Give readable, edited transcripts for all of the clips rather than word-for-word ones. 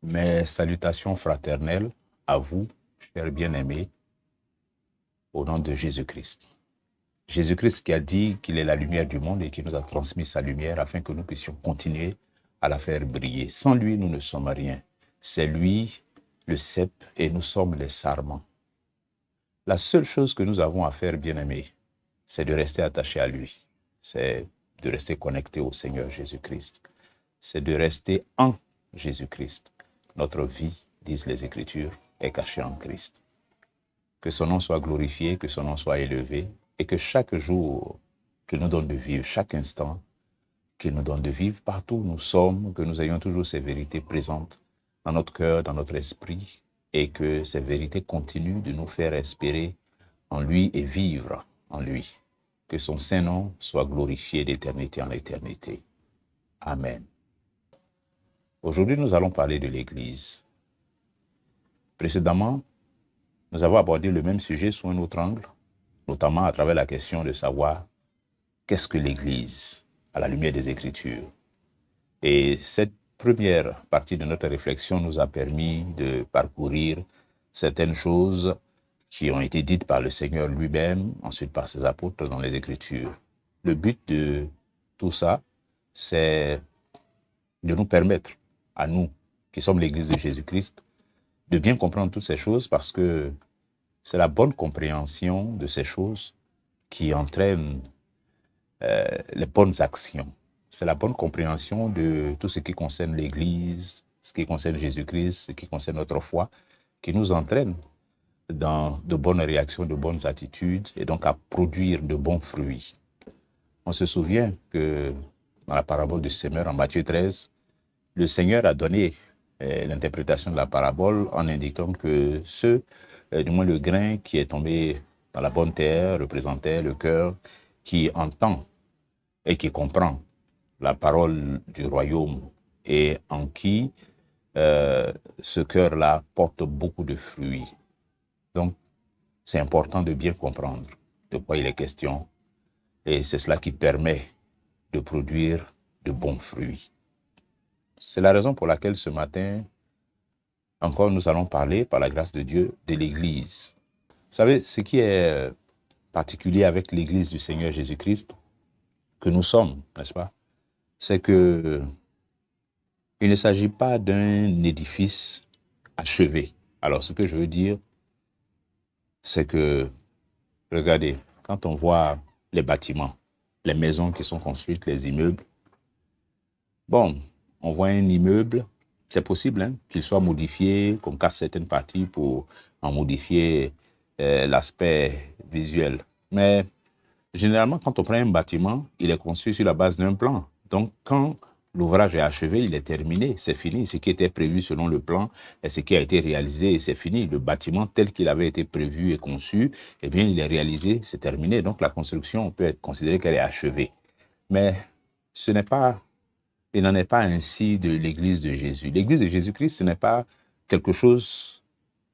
Mes salutations fraternelles à vous, chers bien-aimés, au nom de Jésus-Christ. Jésus-Christ qui a dit qu'il est la lumière du monde et qui nous a transmis sa lumière afin que nous puissions continuer à la faire briller. Sans lui, nous ne sommes rien. C'est lui le cep et nous sommes les sarments. La seule chose que nous avons à faire, bien-aimés, c'est de rester attachés à lui. C'est de rester connectés au Seigneur Jésus-Christ. C'est de rester en Jésus-Christ. Notre vie, disent les Écritures, est cachée en Christ. Que son nom soit glorifié, que son nom soit élevé, et que chaque jour qu'il nous donne de vivre, chaque instant qu'il nous donne de vivre, partout où nous sommes, que nous ayons toujours ces vérités présentes dans notre cœur, dans notre esprit, et que ces vérités continuent de nous faire espérer en lui et vivre en lui. Que son Saint-Nom soit glorifié d'éternité en éternité. Amen. Aujourd'hui, nous allons parler de l'Église. Précédemment, nous avons abordé le même sujet sous un autre angle, notamment à travers la question de savoir qu'est-ce que l'Église à la lumière des Écritures. Et cette première partie de notre réflexion nous a permis de parcourir certaines choses qui ont été dites par le Seigneur lui-même, ensuite par ses apôtres dans les Écritures. Le but de tout ça, c'est de nous permettre, à nous qui sommes l'Église de Jésus-Christ, de bien comprendre toutes ces choses parce que c'est la bonne compréhension de ces choses qui entraîne les bonnes actions. C'est la bonne compréhension de tout ce qui concerne l'Église, ce qui concerne Jésus-Christ, ce qui concerne notre foi, qui nous entraîne dans de bonnes réactions, de bonnes attitudes et donc à produire de bons fruits. On se souvient que dans la parabole du semeur en Matthieu 13, le Seigneur a donné l'interprétation de la parabole en indiquant que du moins le grain qui est tombé dans la bonne terre représentait le cœur qui entend et qui comprend la parole du royaume et en qui ce cœur-là porte beaucoup de fruits. Donc, c'est important de bien comprendre de quoi il est question et c'est cela qui permet de produire de bons fruits. C'est la raison pour laquelle ce matin, encore nous allons parler, par la grâce de Dieu, de l'Église. Vous savez, ce qui est particulier avec l'Église du Seigneur Jésus-Christ, que nous sommes, n'est-ce pas, c'est que il ne s'agit pas d'un édifice achevé. Alors, ce que je veux dire, c'est que, regardez, quand on voit les bâtiments, les maisons qui sont construites, les immeubles, bon, on voit un immeuble, c'est possible hein, qu'il soit modifié, qu'on casse certaines parties pour en modifier l'aspect visuel. Mais généralement, quand on prend un bâtiment, il est construit sur la base d'un plan. Donc, quand l'ouvrage est achevé, il est terminé, c'est fini. Ce qui était prévu selon le plan et ce qui a été réalisé, c'est fini. Le bâtiment tel qu'il avait été prévu et conçu, eh bien, il est réalisé, c'est terminé. Donc, la construction, on peut être considéré qu'elle est achevée. Mais ce n'est pas, il n'en est pas ainsi de l'Église de Jésus. L'Église de Jésus-Christ, ce n'est pas quelque chose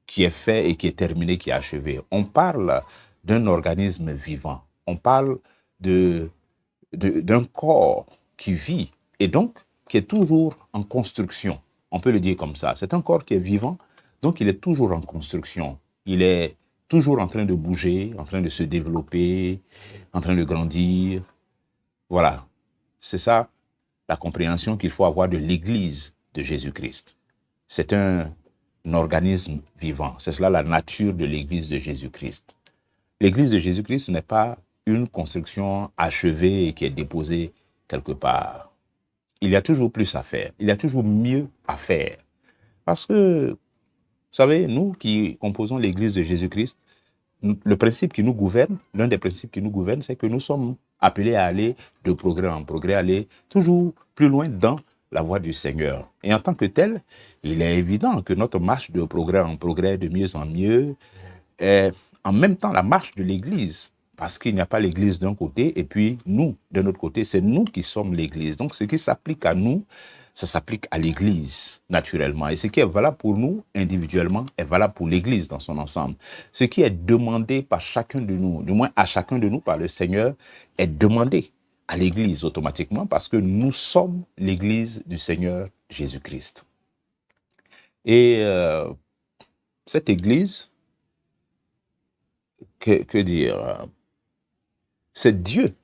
qui est fait et qui est terminé, qui est achevé. On parle d'un organisme vivant. On parle d'un corps qui vit et donc qui est toujours en construction. On peut le dire comme ça. C'est un corps qui est vivant, donc il est toujours en construction. Il est toujours en train de bouger, en train de se développer, en train de grandir. Voilà. C'est ça la compréhension qu'il faut avoir de l'Église de Jésus-Christ. C'est un organisme vivant. C'est cela la nature de l'Église de Jésus-Christ. L'Église de Jésus-Christ n'est pas une construction achevée et qui est déposée quelque part. Il y a toujours plus à faire. Il y a toujours mieux à faire. Parce que, vous savez, nous qui composons l'Église de Jésus-Christ, le principe qui nous gouverne, l'un des principes qui nous gouverne, c'est que nous sommes appelés à aller de progrès en progrès, aller toujours plus loin dans la voie du Seigneur. Et en tant que tel, il est évident que notre marche de progrès en progrès, de mieux en mieux, est en même temps la marche de l'Église. Parce qu'il n'y a pas l'Église d'un côté, et puis nous, de notre côté, c'est nous qui sommes l'Église. Donc ce qui s'applique à nous, ça s'applique à l'Église, naturellement. Et ce qui est valable pour nous, individuellement, est valable pour l'Église dans son ensemble. Ce qui est demandé par chacun de nous, du moins à chacun de nous par le Seigneur, est demandé à l'Église automatiquement parce que nous sommes l'Église du Seigneur Jésus-Christ. Et cette Église, que dire, c'est Dieu,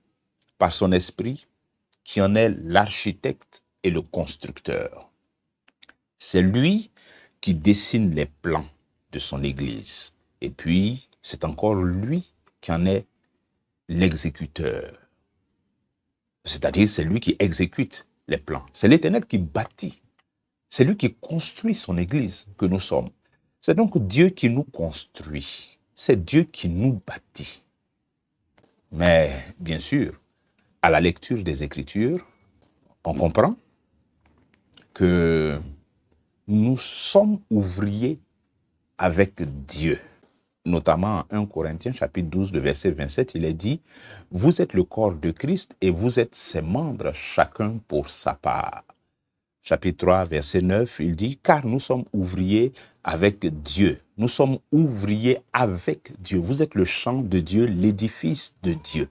par son esprit, qui en est l'architecte et le constructeur. C'est lui qui dessine les plans de son Église. Et puis, c'est encore lui qui en est l'exécuteur. C'est-à-dire, c'est lui qui exécute les plans. C'est l'Éternel qui bâtit. C'est lui qui construit son Église que nous sommes. C'est donc Dieu qui nous construit. C'est Dieu qui nous bâtit. Mais, bien sûr, à la lecture des Écritures, on comprend que nous sommes ouvriers avec Dieu. Notamment en 1 Corinthiens chapitre 12, le verset 27, il est dit « Vous êtes le corps de Christ et vous êtes ses membres, chacun pour sa part. » Chapitre 3, verset 9, il dit « Car nous sommes ouvriers avec Dieu. Nous sommes ouvriers avec Dieu. Vous êtes le champ de Dieu, l'édifice de Dieu.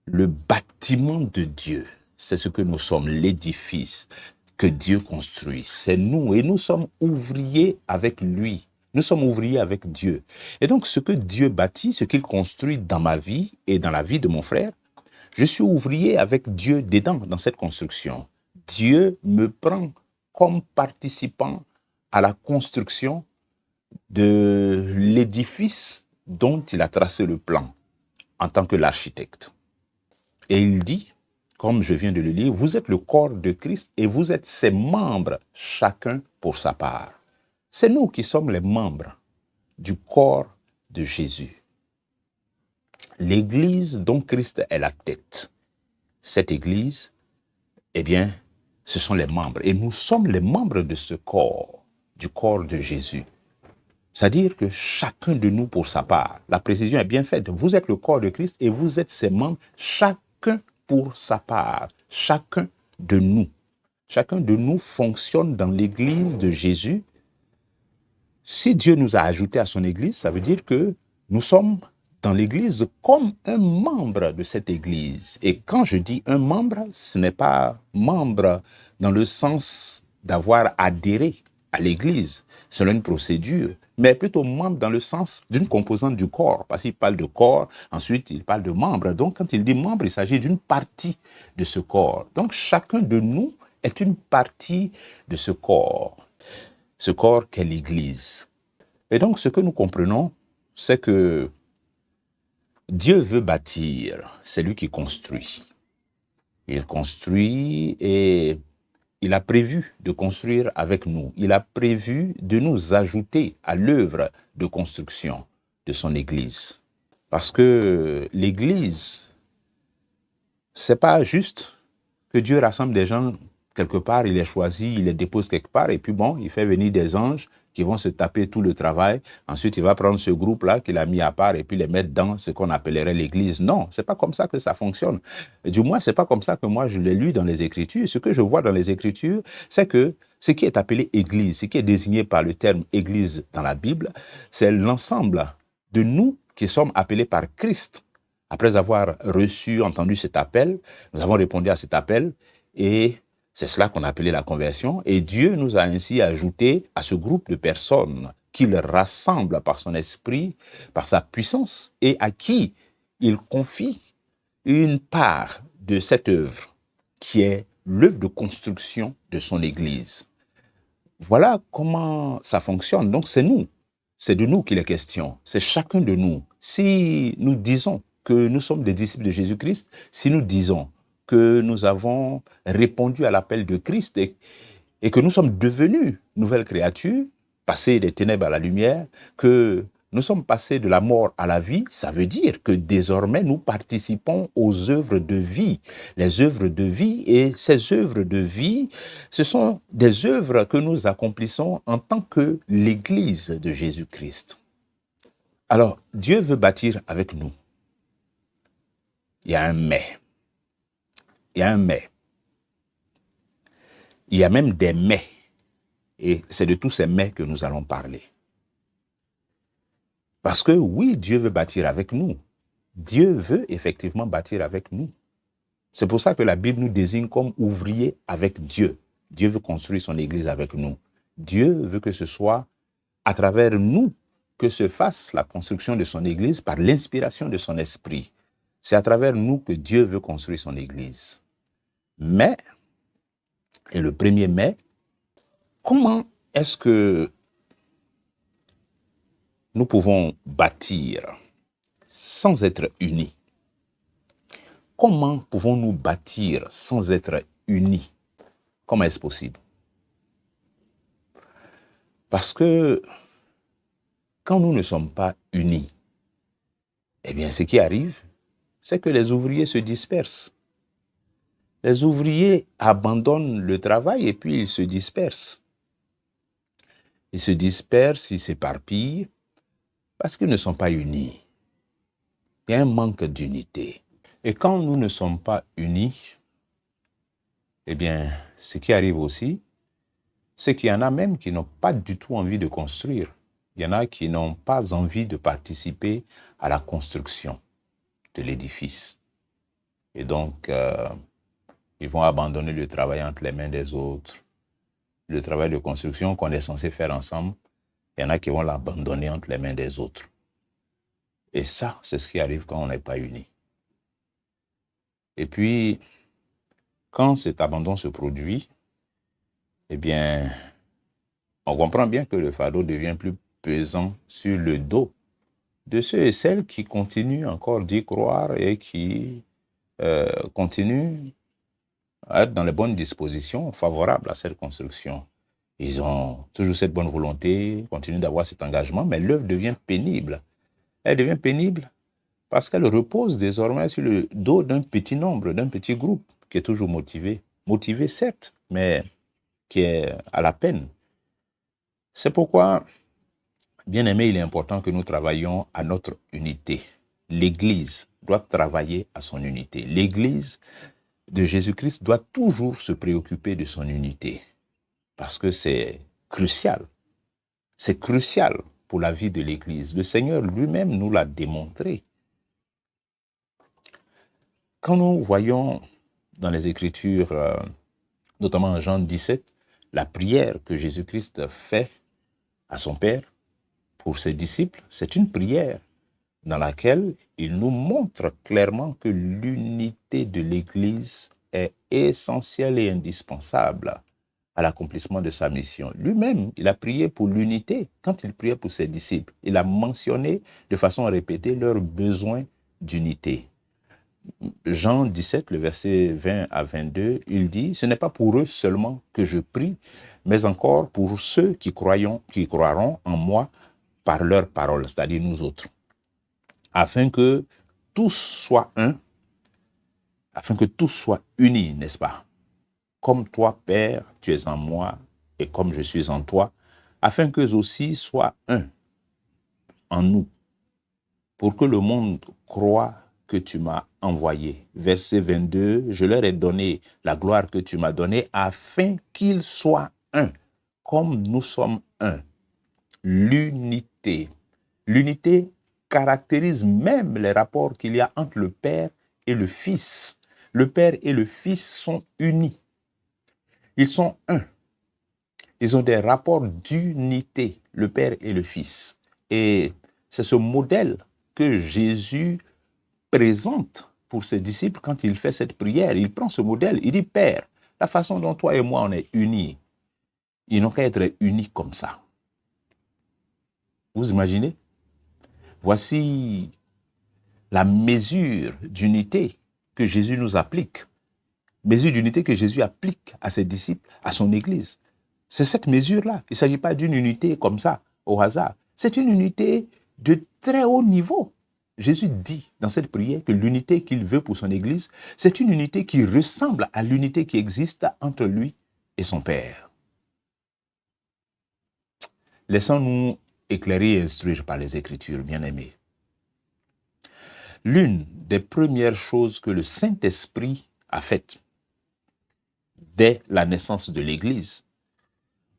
Le bâtiment de Dieu, c'est ce que nous sommes, l'édifice que Dieu construit. C'est nous et nous sommes ouvriers avec lui. Nous sommes ouvriers avec Dieu. Et donc, ce que Dieu bâtit, ce qu'il construit dans ma vie et dans la vie de mon frère, je suis ouvrier avec Dieu dedans, dans cette construction. Dieu me prend comme participant à la construction de l'édifice dont il a tracé le plan en tant que l'architecte. Et il dit, comme je viens de le lire, vous êtes le corps de Christ et vous êtes ses membres, chacun pour sa part. C'est nous qui sommes les membres du corps de Jésus. L'Église dont Christ est la tête. Cette Église, eh bien, ce sont les membres. Et nous sommes les membres de ce corps, du corps de Jésus. C'est-à-dire que chacun de nous pour sa part. La précision est bien faite. Vous êtes le corps de Christ et vous êtes ses membres, chacun pour sa part. Chacun de nous. Chacun de nous fonctionne dans l'Église de Jésus. Si Dieu nous a ajoutés à son Église, ça veut dire que nous sommes dans l'Église comme un membre de cette Église. Et quand je dis un membre, ce n'est pas membre dans le sens d'avoir adhéré à l'Église selon une procédure, mais plutôt membre dans le sens d'une composante du corps, parce qu'il parle de corps, ensuite il parle de membre. Donc quand il dit membre, il s'agit d'une partie de ce corps. Donc chacun de nous est une partie de ce corps qu'est l'Église. Et donc ce que nous comprenons, c'est que Dieu veut bâtir, c'est lui qui construit. Il construit et il a prévu de construire avec nous. Il a prévu de nous ajouter à l'œuvre de construction de son Église. Parce que l'Église, c'est pas juste que Dieu rassemble des gens quelque part, il les choisit, il les dépose quelque part, et puis bon, il fait venir des anges qui vont se taper tout le travail. Ensuite, il va prendre ce groupe-là qu'il a mis à part et puis les mettre dans ce qu'on appellerait l'Église. Non, c'est pas comme ça que ça fonctionne. Du moins, c'est pas comme ça que moi je l'ai lu dans les Écritures. Ce que je vois dans les Écritures, c'est que ce qui est appelé Église, ce qui est désigné par le terme Église dans la Bible, c'est l'ensemble de nous qui sommes appelés par Christ. Après avoir reçu, entendu cet appel, nous avons répondu à cet appel et c'est cela qu'on a appelé la conversion. Et Dieu nous a ainsi ajouté à ce groupe de personnes qu'il rassemble par son esprit, par sa puissance, et à qui il confie une part de cette œuvre, qui est l'œuvre de construction de son Église. Voilà comment ça fonctionne. Donc c'est nous, c'est de nous qu'il est question, c'est chacun de nous. Si nous disons que nous sommes des disciples de Jésus-Christ, si nous disons que nous avons répondu à l'appel de Christ et que nous sommes devenus nouvelles créatures, passés des ténèbres à la lumière, que nous sommes passés de la mort à la vie, ça veut dire que désormais nous participons aux œuvres de vie, les œuvres de vie, et ces œuvres de vie, ce sont des œuvres que nous accomplissons en tant que l'Église de Jésus-Christ. Alors, Dieu veut bâtir avec nous. Il y a un mais. Il y a un mais. Il y a même des mais. Et c'est de tous ces mais que nous allons parler. Parce que oui, Dieu veut bâtir avec nous. Dieu veut effectivement bâtir avec nous. C'est pour ça que la Bible nous désigne comme ouvriers avec Dieu. Dieu veut construire son Église avec nous. Dieu veut que ce soit à travers nous que se fasse la construction de son Église par l'inspiration de son esprit. C'est à travers nous que Dieu veut construire son Église. Mais, et le premier mais, comment est-ce que nous pouvons bâtir sans être unis? Comment pouvons-nous bâtir sans être unis? Comment est-ce possible? Parce que quand nous ne sommes pas unis, eh bien, ce qui arrive, c'est que les ouvriers se dispersent. Les ouvriers abandonnent le travail et puis ils se dispersent. Ils se dispersent, ils s'éparpillent parce qu'ils ne sont pas unis. Il y a un manque d'unité. Et quand nous ne sommes pas unis, eh bien, ce qui arrive aussi, c'est qu'il y en a même qui n'ont pas du tout envie de construire. Il y en a qui n'ont pas envie de participer à la construction de l'édifice. Et donc, ils vont abandonner le travail entre les mains des autres. Le travail de construction qu'on est censé faire ensemble, il y en a qui vont l'abandonner entre les mains des autres. Et ça, c'est ce qui arrive quand on n'est pas unis. Et puis, quand cet abandon se produit, eh bien, on comprend bien que le fardeau devient plus pesant sur le dos de ceux et celles qui continuent encore d'y croire et qui continuent à être dans les bonnes dispositions favorables à cette construction. Ils ont toujours cette bonne volonté, continuent d'avoir cet engagement, mais l'œuvre devient pénible. Elle devient pénible parce qu'elle repose désormais sur le dos d'un petit nombre, d'un petit groupe qui est toujours motivé. Motivé, certes, mais qui est à la peine. C'est pourquoi, bien aimé, il est important que nous travaillions à notre unité. L'Église doit travailler à son unité. L'Église de Jésus-Christ doit toujours se préoccuper de son unité parce que c'est crucial. C'est crucial pour la vie de l'Église. Le Seigneur lui-même nous l'a démontré. Quand nous voyons dans les Écritures, notamment en Jean 17, la prière que Jésus-Christ fait à son Père pour ses disciples, c'est une prière dans laquelle il nous montre clairement que l'unité de l'Église est essentielle et indispensable à l'accomplissement de sa mission. Lui-même, il a prié pour l'unité quand il priait pour ses disciples. Il a mentionné de façon répétée leur besoin d'unité. Jean 17, le verset 20 à 22, il dit « Ce n'est pas pour eux seulement que je prie, mais encore pour ceux qui croiront en moi par leur parole, c'est-à-dire nous autres, afin que tous soient un, afin que tous soient unis, n'est-ce pas? Comme toi, Père, tu es en moi, et comme je suis en toi, afin qu'eux aussi soient un en nous, pour que le monde croie que tu m'as envoyé. Verset 22, je leur ai donné la gloire que tu m'as donnée, afin qu'ils soient un, comme nous sommes un. L'unité. L'unité caractérise même les rapports qu'il y a entre le Père et le Fils. Le Père et le Fils sont unis. Ils sont un. Ils ont des rapports d'unité, le Père et le Fils. Et c'est ce modèle que Jésus présente pour ses disciples quand il fait cette prière. Il prend ce modèle, il dit, Père, la façon dont toi et moi on est unis, ils n'ont qu'à être unis comme ça. Vous imaginez? Voici la mesure d'unité que Jésus nous applique. Mesure d'unité que Jésus applique à ses disciples, à son Église. C'est cette mesure-là. Il ne s'agit pas d'une unité comme ça, au hasard. C'est une unité de très haut niveau. Jésus dit dans cette prière que l'unité qu'il veut pour son Église, c'est une unité qui ressemble à l'unité qui existe entre lui et son Père. Laissons-nous éclairer et instruire par les Écritures, bien-aimés. L'une des premières choses que le Saint-Esprit a faites dès la naissance de l'Église,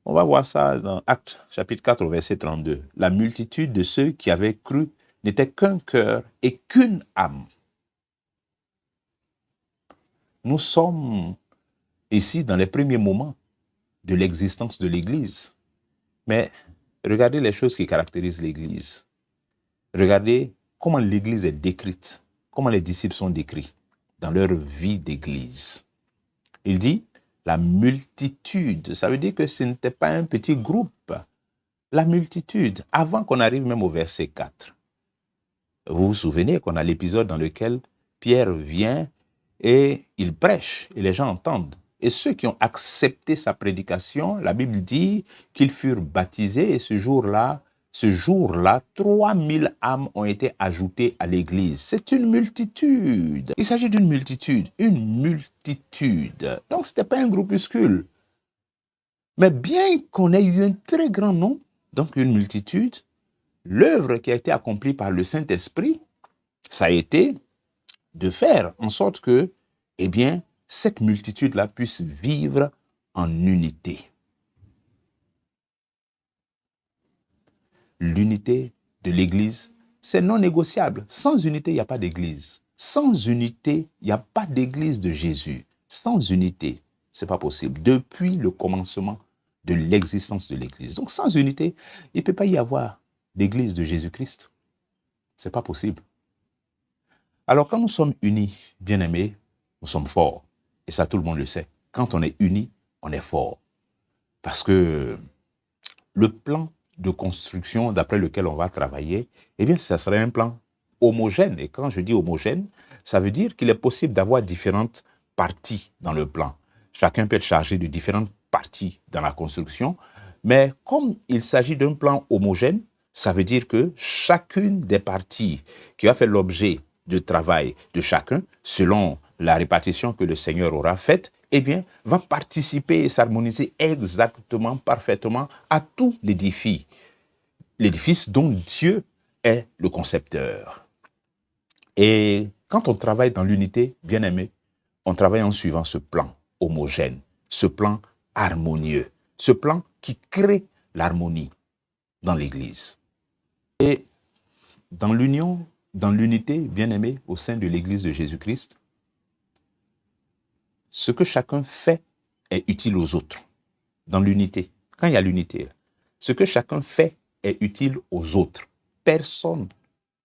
on va voir ça dans Actes chapitre 4, verset 32. La multitude de ceux qui avaient cru n'était qu'un cœur et qu'une âme. Nous sommes ici dans les premiers moments de l'existence de l'Église. Mais regardez les choses qui caractérisent l'Église. Regardez comment l'Église est décrite, comment les disciples sont décrits dans leur vie d'Église. Il dit la multitude. Ça veut dire que ce n'était pas un petit groupe. La multitude, avant qu'on arrive même au verset 4. Vous vous souvenez qu'on a l'épisode dans lequel Pierre vient et il prêche et les gens entendent. Et ceux qui ont accepté sa prédication, la Bible dit qu'ils furent baptisés et ce jour-là, 3000 âmes ont été ajoutées à l'Église. C'est une multitude. Il s'agit d'une multitude, une multitude. Donc, ce n'était pas un groupuscule. Mais bien qu'on ait eu un très grand nombre, donc une multitude, l'œuvre qui a été accomplie par le Saint-Esprit, ça a été de faire en sorte que, eh bien, cette multitude-là puisse vivre en unité. L'unité de l'Église, c'est non négociable. Sans unité, il n'y a pas d'Église. Sans unité, il n'y a pas d'Église de Jésus. Sans unité, ce n'est pas possible. Depuis le commencement de l'existence de l'Église. Donc, sans unité, il ne peut pas y avoir d'Église de Jésus-Christ. Ce n'est pas possible. Alors, quand nous sommes unis, bien-aimés, nous sommes forts. Et ça, tout le monde le sait. Quand on est unis, on est fort. Parce que le plan de construction d'après lequel on va travailler, eh bien, ça serait un plan homogène. Et quand je dis homogène, ça veut dire qu'il est possible d'avoir différentes parties dans le plan. Chacun peut être chargé de différentes parties dans la construction. Mais comme il s'agit d'un plan homogène, ça veut dire que chacune des parties qui va faire l'objet de travail de chacun, selon la répartition que le Seigneur aura faite, eh bien, va participer et s'harmoniser exactement, parfaitement à tout l'édifice. L'édifice dont Dieu est le concepteur. Et quand on travaille dans l'unité, bien aimé, on travaille en suivant ce plan homogène, ce plan harmonieux, ce plan qui crée l'harmonie dans l'Église. Et dans l'union, dans l'unité, bien aimé, au sein de l'Église de Jésus-Christ, ce que chacun fait est utile aux autres. Dans l'unité, quand il y a l'unité, ce que chacun fait est utile aux autres. Personne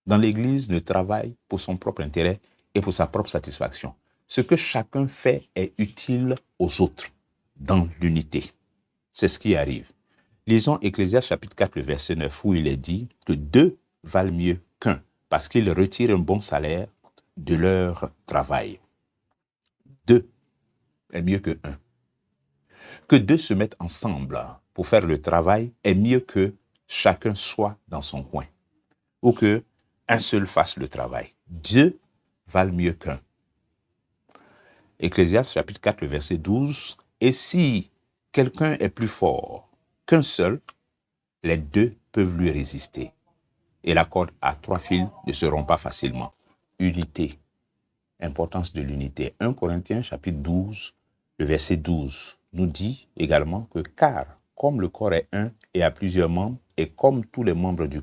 dans l'Église ne travaille pour son propre intérêt et pour sa propre satisfaction. Ce que chacun fait est utile aux autres dans l'unité. C'est ce qui arrive. Lisons Ecclésiaste chapitre 4, le verset 9, où il est dit que deux valent mieux qu'un, parce qu'ils retirent un bon salaire de leur travail. Deux est mieux que un. Que deux se mettent ensemble pour faire le travail est mieux que chacun soit dans son coin, ou que un seul fasse le travail. Deux valent mieux qu'un. Ecclésiaste chapitre 4, le verset 12. Et si quelqu'un est plus fort qu'un seul, les deux peuvent lui résister. Et la corde à 3 fils ne se rompt pas facilement. Unité. Importance de l'unité. 1 Corinthiens chapitre 12, le verset 12 nous dit également que car comme le corps est un et a plusieurs membres, et comme tous les membres du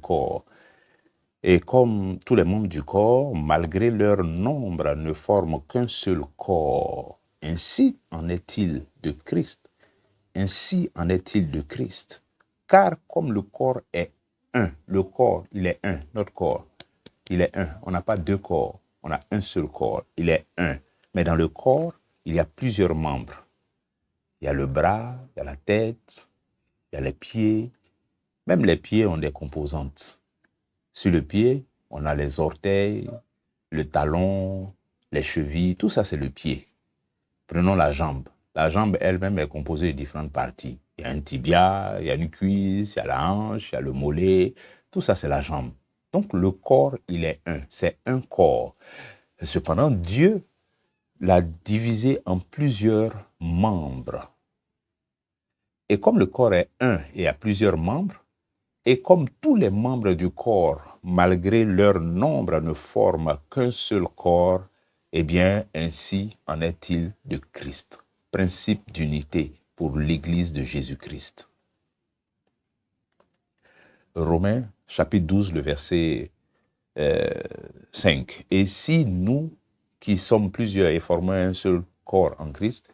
corps, malgré leur nombre, ne forment qu'un seul corps. Ainsi en est-il de Christ. Ainsi en est-il de Christ. Car comme le corps est un, le corps, il est un, notre corps, il est un. On n'a pas deux corps, on a un seul corps, il est un. Mais dans le corps, il y a plusieurs membres. Il y a le bras, il y a la tête, il y a les pieds. Même les pieds ont des composantes. Sur le pied, on a les orteils, le talon, les chevilles, tout ça c'est le pied. Prenons la jambe. La jambe elle-même est composée de différentes parties. Il y a un tibia, il y a une cuisse, il y a la hanche, il y a le mollet. Tout ça c'est la jambe. Donc le corps, il est un. C'est un corps. Cependant, Dieu l'a divisé en plusieurs membres. Et comme le corps est un et a plusieurs membres, et comme tous les membres du corps, malgré leur nombre, ne forment qu'un seul corps, eh bien, ainsi en est-il de Christ. Principe d'unité pour l'Église de Jésus-Christ. Romains, chapitre 12, le verset 5. Et si nous, qui sommes plusieurs et formons un seul corps en Christ,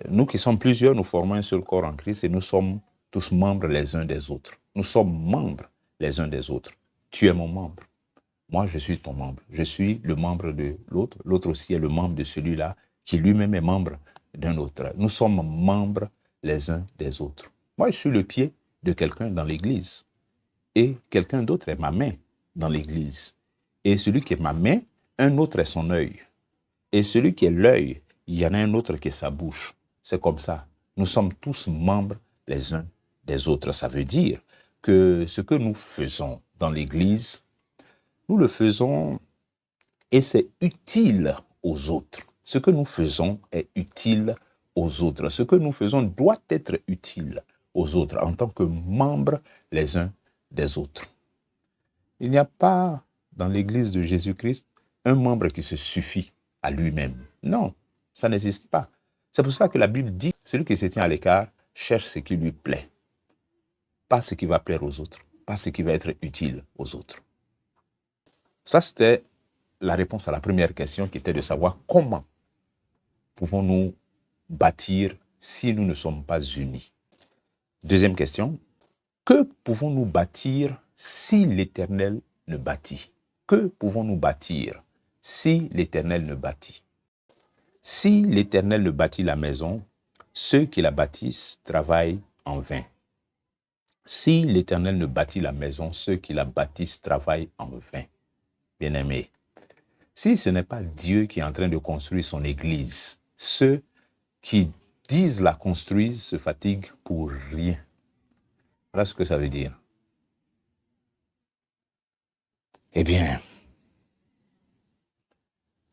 nous qui sommes plusieurs, nous formons un seul corps en Christ et nous sommes tous membres les uns des autres. Nous sommes membres les uns des autres. Tu es mon membre. Moi, je suis ton membre. Je suis le membre de l'autre. L'autre aussi est le membre de celui-là qui lui-même est membre d'un autre. Nous sommes membres les uns des autres. Moi, je suis le pied de quelqu'un dans l'église. Et quelqu'un d'autre est ma main dans l'église. Et celui qui est ma main, un autre est son œil. Et celui qui est l'œil, il y en a un autre qui est sa bouche. C'est comme ça. Nous sommes tous membres les uns des autres. Ça veut dire que ce que nous faisons dans l'église, nous le faisons et c'est utile aux autres. Ce que nous faisons est utile aux autres. Ce que nous faisons doit être utile aux autres en tant que membres les uns des autres. Il n'y a pas dans l'Église de Jésus-Christ un membre qui se suffit à lui-même. Non, ça n'existe pas. C'est pour cela que la Bible dit, celui qui se tient à l'écart cherche ce qui lui plaît. Pas ce qui va plaire aux autres, pas ce qui va être utile aux autres. Ça, c'était la réponse à la première question qui était de savoir comment pouvons-nous bâtir si nous ne sommes pas unis. Deuxième question, que pouvons-nous bâtir si l'Éternel ne bâtit? Que pouvons-nous bâtir si l'Éternel ne bâtit? Si l'Éternel ne bâtit la maison, ceux qui la bâtissent travaillent en vain. Si l'Éternel ne bâtit la maison, ceux qui la bâtissent travaillent en vain. Bien-aimés, si ce n'est pas Dieu qui est en train de construire son Église, ceux qui disent la construire se fatiguent pour rien. Voilà ce que ça veut dire. Eh bien,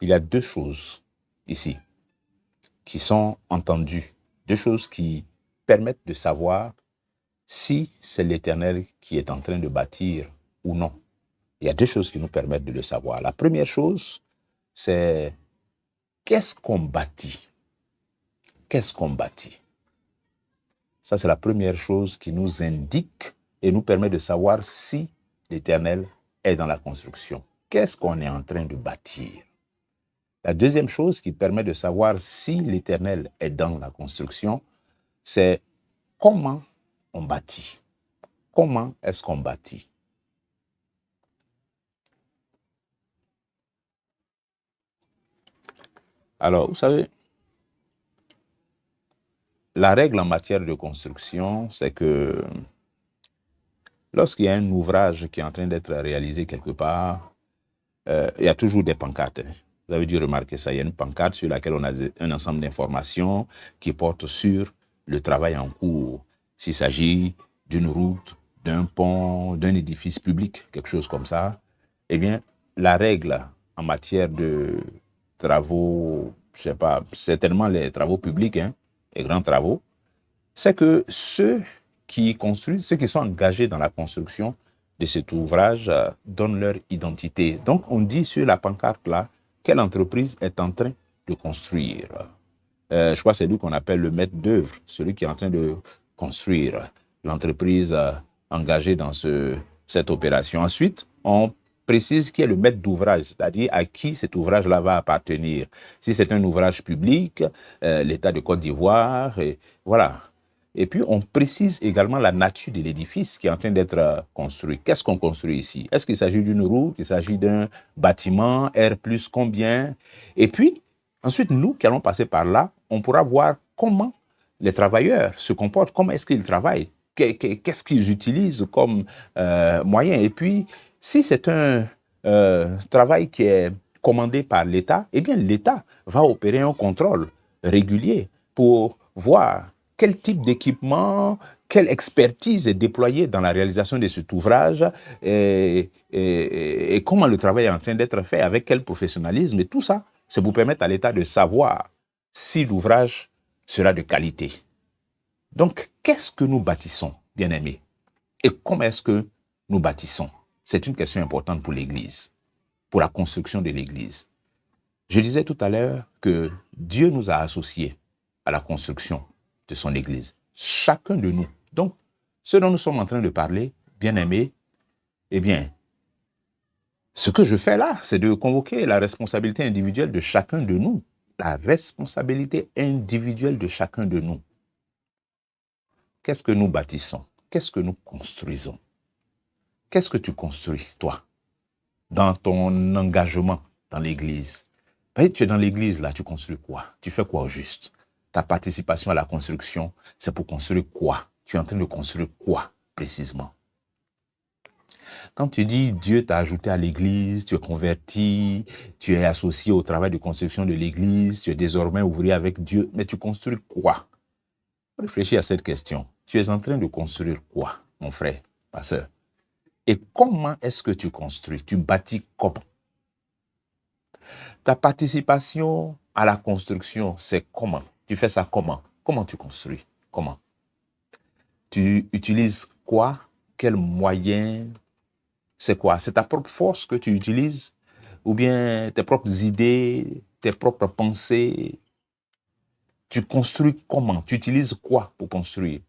il y a deux choses ici qui sont entendues, deux choses qui permettent de savoir si c'est l'Éternel qui est en train de bâtir ou non. Il y a deux choses qui nous permettent de le savoir. La première chose, c'est qu'est-ce qu'on bâtit? Qu'est-ce qu'on bâtit? Ça, c'est la première chose qui nous indique et nous permet de savoir si l'Éternel est dans la construction. Qu'est-ce qu'on est en train de bâtir? La deuxième chose qui permet de savoir si l'Éternel est dans la construction, c'est comment on bâtit. Comment est-ce qu'on bâtit? Alors, vous savez, la règle en matière de construction, c'est que lorsqu'il y a un ouvrage qui est en train d'être réalisé quelque part, il y a toujours des pancartes. Vous avez dû remarquer ça. Il y a une pancarte sur laquelle on a un ensemble d'informations qui portent sur le travail en cours. S'il s'agit d'une route, d'un pont, d'un édifice public, quelque chose comme ça, eh bien, la règle en matière de travaux, je ne sais pas, certainement les travaux publics, les grands travaux, c'est que ceux qui construisent, ceux qui sont engagés dans la construction de cet ouvrage donnent leur identité. Donc, on dit sur la pancarte là, quelle entreprise est en train de construire. Je crois que c'est lui qu'on appelle le maître d'œuvre, celui qui est en train de construire l'entreprise engagée dans cette opération. Ensuite, on précise qui est le maître d'ouvrage, c'est-à-dire à qui cet ouvrage-là va appartenir. Si c'est un ouvrage public, l'État de Côte d'Ivoire, et voilà. Et puis, on précise également la nature de l'édifice qui est en train d'être construit. Qu'est-ce qu'on construit ici? Est-ce qu'il s'agit d'une route? Il s'agit d'un bâtiment? R plus combien? Et puis, ensuite, nous qui allons passer par là, on pourra voir comment les travailleurs se comportent, comment est-ce qu'ils travaillent, qu'est-ce qu'ils utilisent comme moyen. Et puis, si c'est un travail qui est commandé par l'État, eh bien, l'État va opérer un contrôle régulier pour voir quel type d'équipement, quelle expertise est déployée dans la réalisation de cet ouvrage et comment le travail est en train d'être fait, avec quel professionnalisme. Et tout ça, c'est pour permettre à l'État de savoir si l'ouvrage sera de qualité. Donc, qu'est-ce que nous bâtissons, bien-aimés? Et comment est-ce que nous bâtissons? C'est une question importante pour l'Église, pour la construction de l'Église. Je disais tout à l'heure que Dieu nous a associés à la construction de son Église. Chacun de nous. Donc, ce dont nous sommes en train de parler, bien-aimés, eh bien, ce que je fais là, c'est de convoquer la responsabilité individuelle de chacun de nous. La responsabilité individuelle de chacun de nous. qu'est-ce que nous bâtissons? Qu'est-ce que nous construisons? Qu'est-ce que tu construis, toi, dans ton engagement dans l'Église? Tu es dans l'Église, là, tu construis quoi? Tu fais quoi au juste? Ta participation à la construction, c'est pour construire quoi? Tu es en train de construire quoi, précisément? Quand tu dis Dieu t'a ajouté à l'Église, tu es converti, tu es associé au travail de construction de l'Église, tu es désormais ouvrier avec Dieu, mais tu construis quoi? Réfléchis à cette question. Tu es en train de construire quoi, mon frère, ma soeur? Et comment est-ce que tu construis? Tu bâtis comment? Ta participation à la construction, c'est comment? Tu fais ça comment? Comment tu construis? Comment? Tu utilises quoi? Quels moyens? C'est quoi? C'est ta propre force que tu utilises? Ou bien tes propres idées, tes propres pensées? Tu construis comment? Tu utilises quoi pour construire?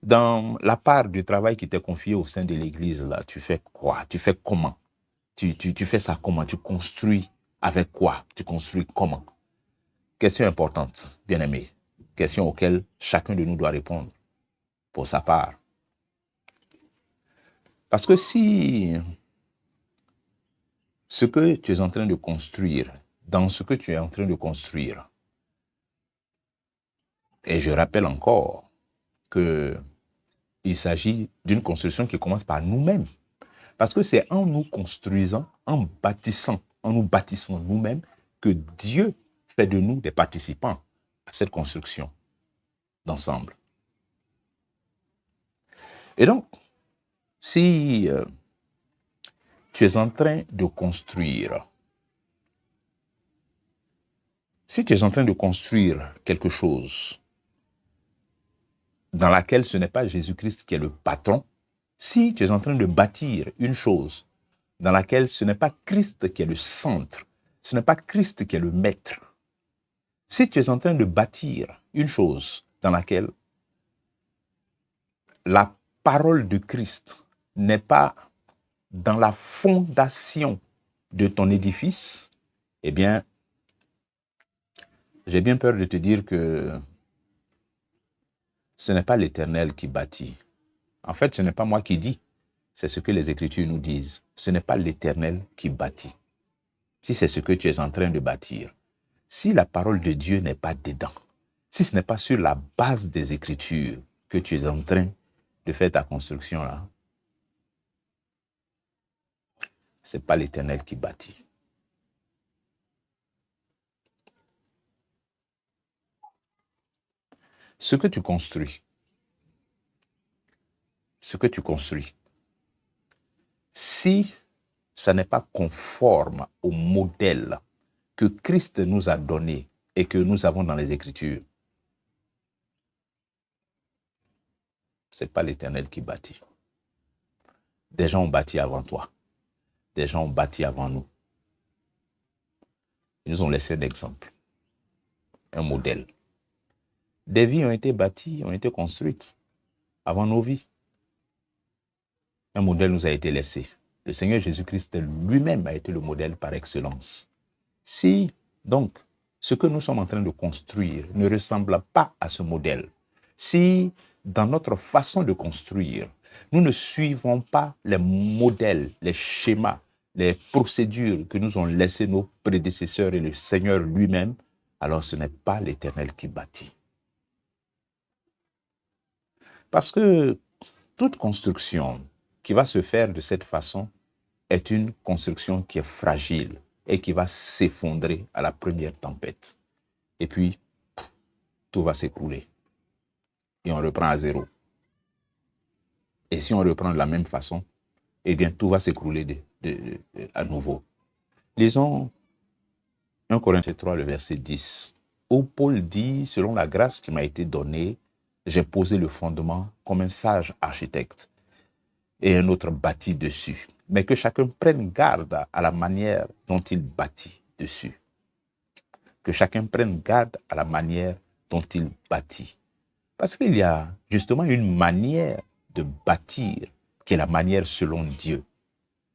Dans la part du travail qui t'est confié au sein de l'Église, là, tu fais quoi? Tu fais comment? Tu fais ça comment? Tu construis avec quoi? Tu construis comment? Question importante, bien-aimé. Question auxquelles chacun de nous doit répondre pour sa part. Parce que si ce que tu es en train de construire, dans ce que tu es en train de construire, et je rappelle encore qu'il s'agit d'une construction qui commence par nous-mêmes. Parce que c'est en nous construisant, en nous bâtissant nous-mêmes, que Dieu fait de nous des participants à cette construction d'ensemble. Et donc, si tu es en train de construire, quelque chose dans laquelle ce n'est pas Jésus-Christ qui est le patron, si tu es en train de bâtir une chose dans laquelle ce n'est pas Christ qui est le centre, ce n'est pas Christ qui est le maître, si tu es en train de bâtir une chose dans laquelle la parole de Christ n'est pas dans la fondation de ton édifice, eh bien, j'ai bien peur de te dire que ce n'est pas l'Éternel qui bâtit. En fait, ce n'est pas moi qui dis, c'est ce que les Écritures nous disent. Ce n'est pas l'Éternel qui bâtit. Si c'est ce que tu es en train de bâtir, si la parole de Dieu n'est pas dedans, si ce n'est pas sur la base des Écritures que tu es en train de faire ta construction là, ce n'est pas l'Éternel qui bâtit. Ce que tu construis, si ça n'est pas conforme au modèle que Christ nous a donné et que nous avons dans les Écritures, ce n'est pas l'Éternel qui bâtit. Des gens ont bâti avant toi. Des gens ont bâti avant nous. Ils nous ont laissé un exemple, un modèle. Des vies ont été bâties, ont été construites avant nos vies. Un modèle nous a été laissé. Le Seigneur Jésus-Christ lui-même a été le modèle par excellence. Si, donc, ce que nous sommes en train de construire ne ressemble pas à ce modèle, si, dans notre façon de construire, nous ne suivons pas les modèles, les schémas, les procédures que nous ont laissés nos prédécesseurs et le Seigneur lui-même, alors ce n'est pas l'Éternel qui bâtit. Parce que toute construction qui va se faire de cette façon est une construction qui est fragile et qui va s'effondrer à la première tempête. Et puis, tout va s'écrouler. Et on reprend à zéro. Et si on reprend de la même façon, eh bien, tout va s'écrouler à nouveau. Lisons 1 Corinthiens 3, le verset 10, où Paul dit, selon la grâce qui m'a été donnée, j'ai posé le fondement comme un sage architecte et un autre bâtit dessus. Mais que chacun prenne garde à la manière dont il bâtit dessus. Que chacun prenne garde à la manière dont il bâtit. Parce qu'il y a justement une manière de bâtir qui est la manière selon Dieu.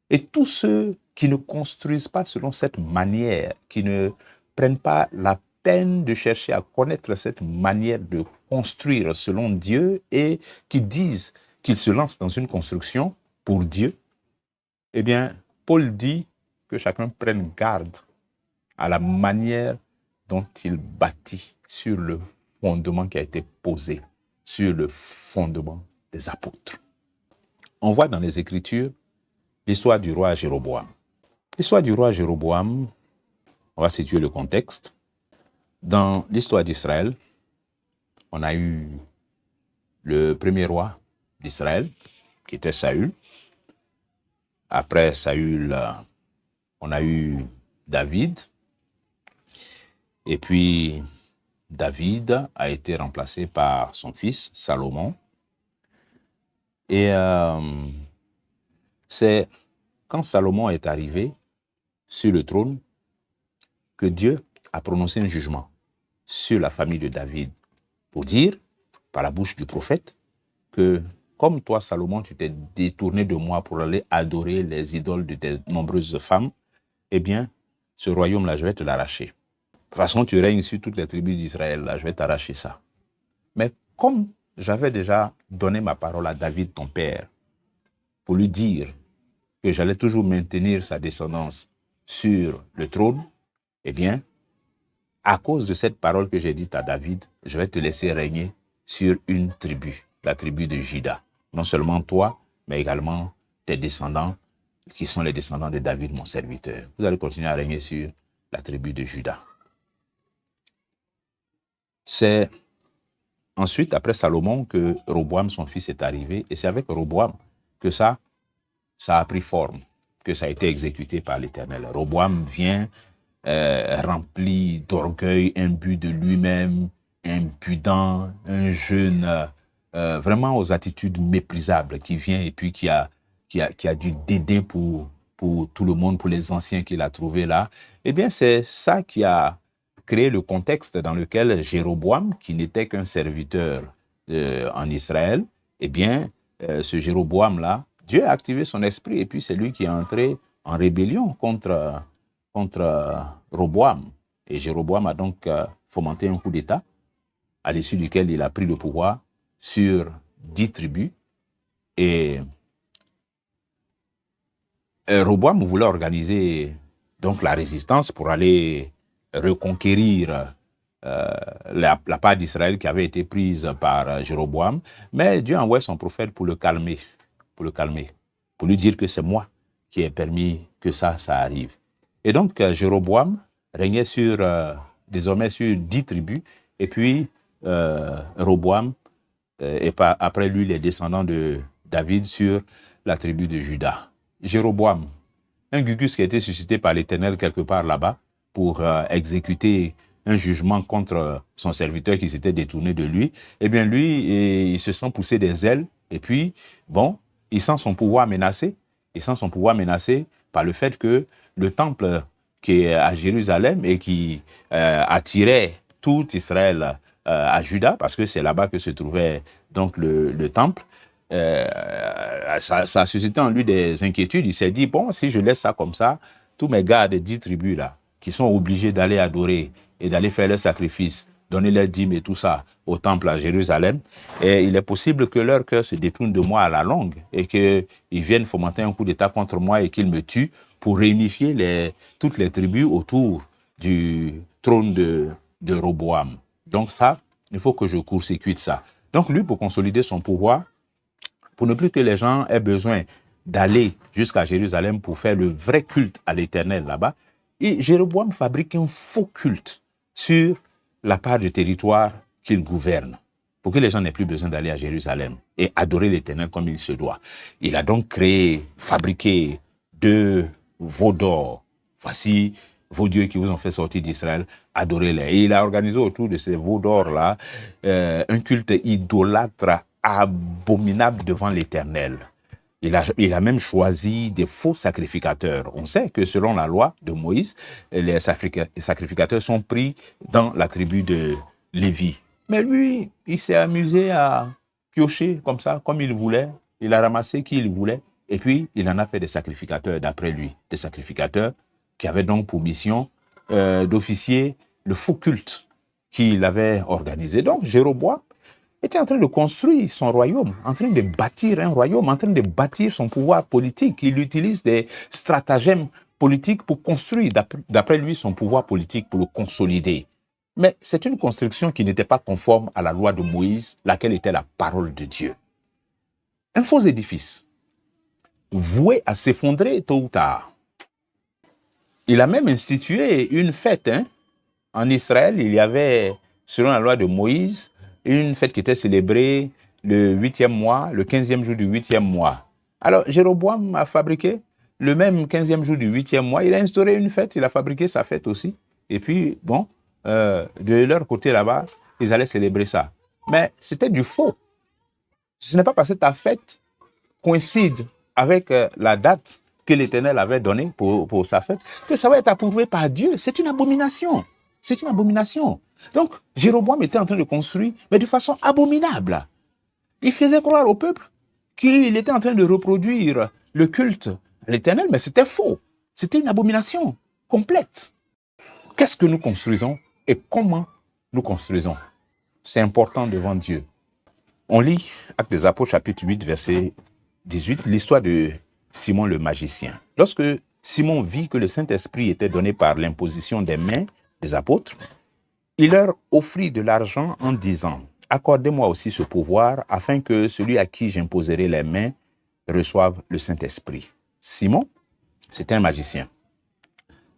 Et tous ceux qui ne construisent pas selon cette manière, qui ne prennent pas la peine de chercher à connaître cette manière de construire selon Dieu et qui disent qu'ils se lancent dans une construction pour Dieu, eh bien, Paul dit que chacun prenne garde à la manière dont il bâtit sur le fondement qui a été posé, sur le fondement des apôtres. On voit dans les Écritures l'histoire du roi Jéroboam. L'histoire du roi Jéroboam, on va situer le contexte. Dans l'histoire d'Israël, on a eu le premier roi d'Israël, qui était Saül. Après Saül, on a eu David. Et puis, David a été remplacé par son fils, Salomon. Et c'est quand Salomon est arrivé sur le trône que Dieu a prononcé un jugement sur la famille de David pour dire, par la bouche du prophète, que comme toi, Salomon, tu t'es détourné de moi pour aller adorer les idoles de tes nombreuses femmes, eh bien, ce royaume-là, je vais te l'arracher. De toute façon, tu règnes sur toutes les tribus d'Israël, là, je vais t'arracher ça. Mais comme j'avais déjà donné ma parole à David, ton père, pour lui dire que j'allais toujours maintenir sa descendance sur le trône, eh bien, à cause de cette parole que j'ai dite à David, je vais te laisser régner sur une tribu, la tribu de Juda. Non seulement toi, mais également tes descendants, qui sont les descendants de David, mon serviteur. Vous allez continuer à régner sur la tribu de Juda. C'est ensuite, après Salomon, que Roboam, son fils, est arrivé. Et c'est avec Roboam que ça a pris forme, que ça a été exécuté par l'Éternel. Roboam vient rempli d'orgueil, imbu de lui-même, impudent, un jeune vraiment aux attitudes méprisables, qui vient et puis qui a du dédain pour tout le monde, pour les anciens qu'il a trouvés là. Eh bien, c'est ça qui a créé le contexte dans lequel Jéroboam, qui n'était qu'un serviteur en Israël, eh bien, ce Jéroboam-là, Dieu a activé son esprit et puis c'est lui qui est entré en rébellion contre Roboam. Et Jéroboam a donc fomenté un coup d'État à l'issue duquel il a pris le pouvoir sur 10 tribus. Et Roboam voulait organiser donc la résistance pour aller reconquérir la part d'Israël qui avait été prise par Jéroboam. Mais Dieu envoie son prophète pour le calmer, pour lui dire que c'est moi qui ai permis que ça arrive. Et donc, Jéroboam régnait désormais sur 10 tribus, et puis Roboam, et après lui, les descendants de David sur la tribu de Juda. Jéroboam, un gugus qui a été suscité par l'Éternel quelque part là-bas pour exécuter un jugement contre son serviteur qui s'était détourné de lui, eh bien lui, il se sent pousser des ailes, et puis, bon, il sent son pouvoir menacé. Il sent son pouvoir menacé par le fait que le temple qui est à Jérusalem et qui attirait tout Israël à Juda, parce que c'est là-bas que se trouvait donc le temple, ça a suscité en lui des inquiétudes. Il s'est dit, bon, si je laisse ça comme ça, tous mes gars des 10 tribus là, qui sont obligés d'aller adorer et d'aller faire leurs sacrifices, donner leurs dîmes et tout ça au temple à Jérusalem, et il est possible que leur cœur se détourne de moi à la longue et qu'ils viennent fomenter un coup d'État contre moi et qu'ils me tuent pour réunifier toutes les tribus autour du trône de Roboam. Donc ça, il faut que je court-circuite ça. Donc lui, pour consolider son pouvoir, pour ne plus que les gens aient besoin d'aller jusqu'à Jérusalem pour faire le vrai culte à l'Éternel là-bas, et Jéroboam fabrique un faux culte sur la part du territoire qu'il gouverne, pour que les gens n'aient plus besoin d'aller à Jérusalem et adorer l'Éternel comme il se doit. Il a donc fabriqué 2 veaux d'or. Voici vos dieux qui vous ont fait sortir d'Israël, adorez-les. Et il a organisé autour de ces veaux d'or-là un culte idolâtre abominable devant l'Éternel. Il a même choisi des faux sacrificateurs. On sait que selon la loi de Moïse, les sacrificateurs sont pris dans la tribu de Lévi. Mais lui, il s'est amusé à piocher comme ça, comme il voulait. Il a ramassé qui il voulait. Et puis, il en a fait des sacrificateurs d'après lui. Des sacrificateurs qui avaient donc pour mission d'officier le faux culte qu'il avait organisé. Donc, Jéroboam était en train de construire son royaume, en train de bâtir un royaume, en train de bâtir son pouvoir politique. Il utilise des stratagèmes politiques pour construire, d'après lui, son pouvoir politique, pour le consolider. Mais c'est une construction qui n'était pas conforme à la loi de Moïse, laquelle était la parole de Dieu. Un faux édifice, voué à s'effondrer tôt ou tard. Il a même institué une fête. En Israël, il y avait, selon la loi de Moïse, une fête qui était célébrée le 8e mois, le 15e jour du 8e mois. Alors, Jéroboam a fabriqué le même 15e jour du 8e mois. Il a instauré une fête, il a fabriqué sa fête aussi. Et puis, bon, de leur côté là-bas, ils allaient célébrer ça. Mais c'était du faux. Ce n'est pas parce que ta fête coïncide avec la date que l'Éternel avait donnée pour sa fête que ça va être approuvé par Dieu. C'est une abomination. C'est une abomination. Donc, Jéroboam était en train de construire, mais de façon abominable. Il faisait croire au peuple qu'il était en train de reproduire le culte à l'Éternel, mais c'était faux. C'était une abomination complète. Qu'est-ce que nous construisons et comment nous construisons? C'est important devant Dieu. On lit Actes des Apôtres, chapitre 8, verset 18, l'histoire de Simon le magicien. Lorsque Simon vit que le Saint-Esprit était donné par l'imposition des mains des apôtres, il leur offrit de l'argent en disant « Accordez-moi aussi ce pouvoir afin que celui à qui j'imposerai les mains reçoive le Saint-Esprit. » Simon, c'était un magicien.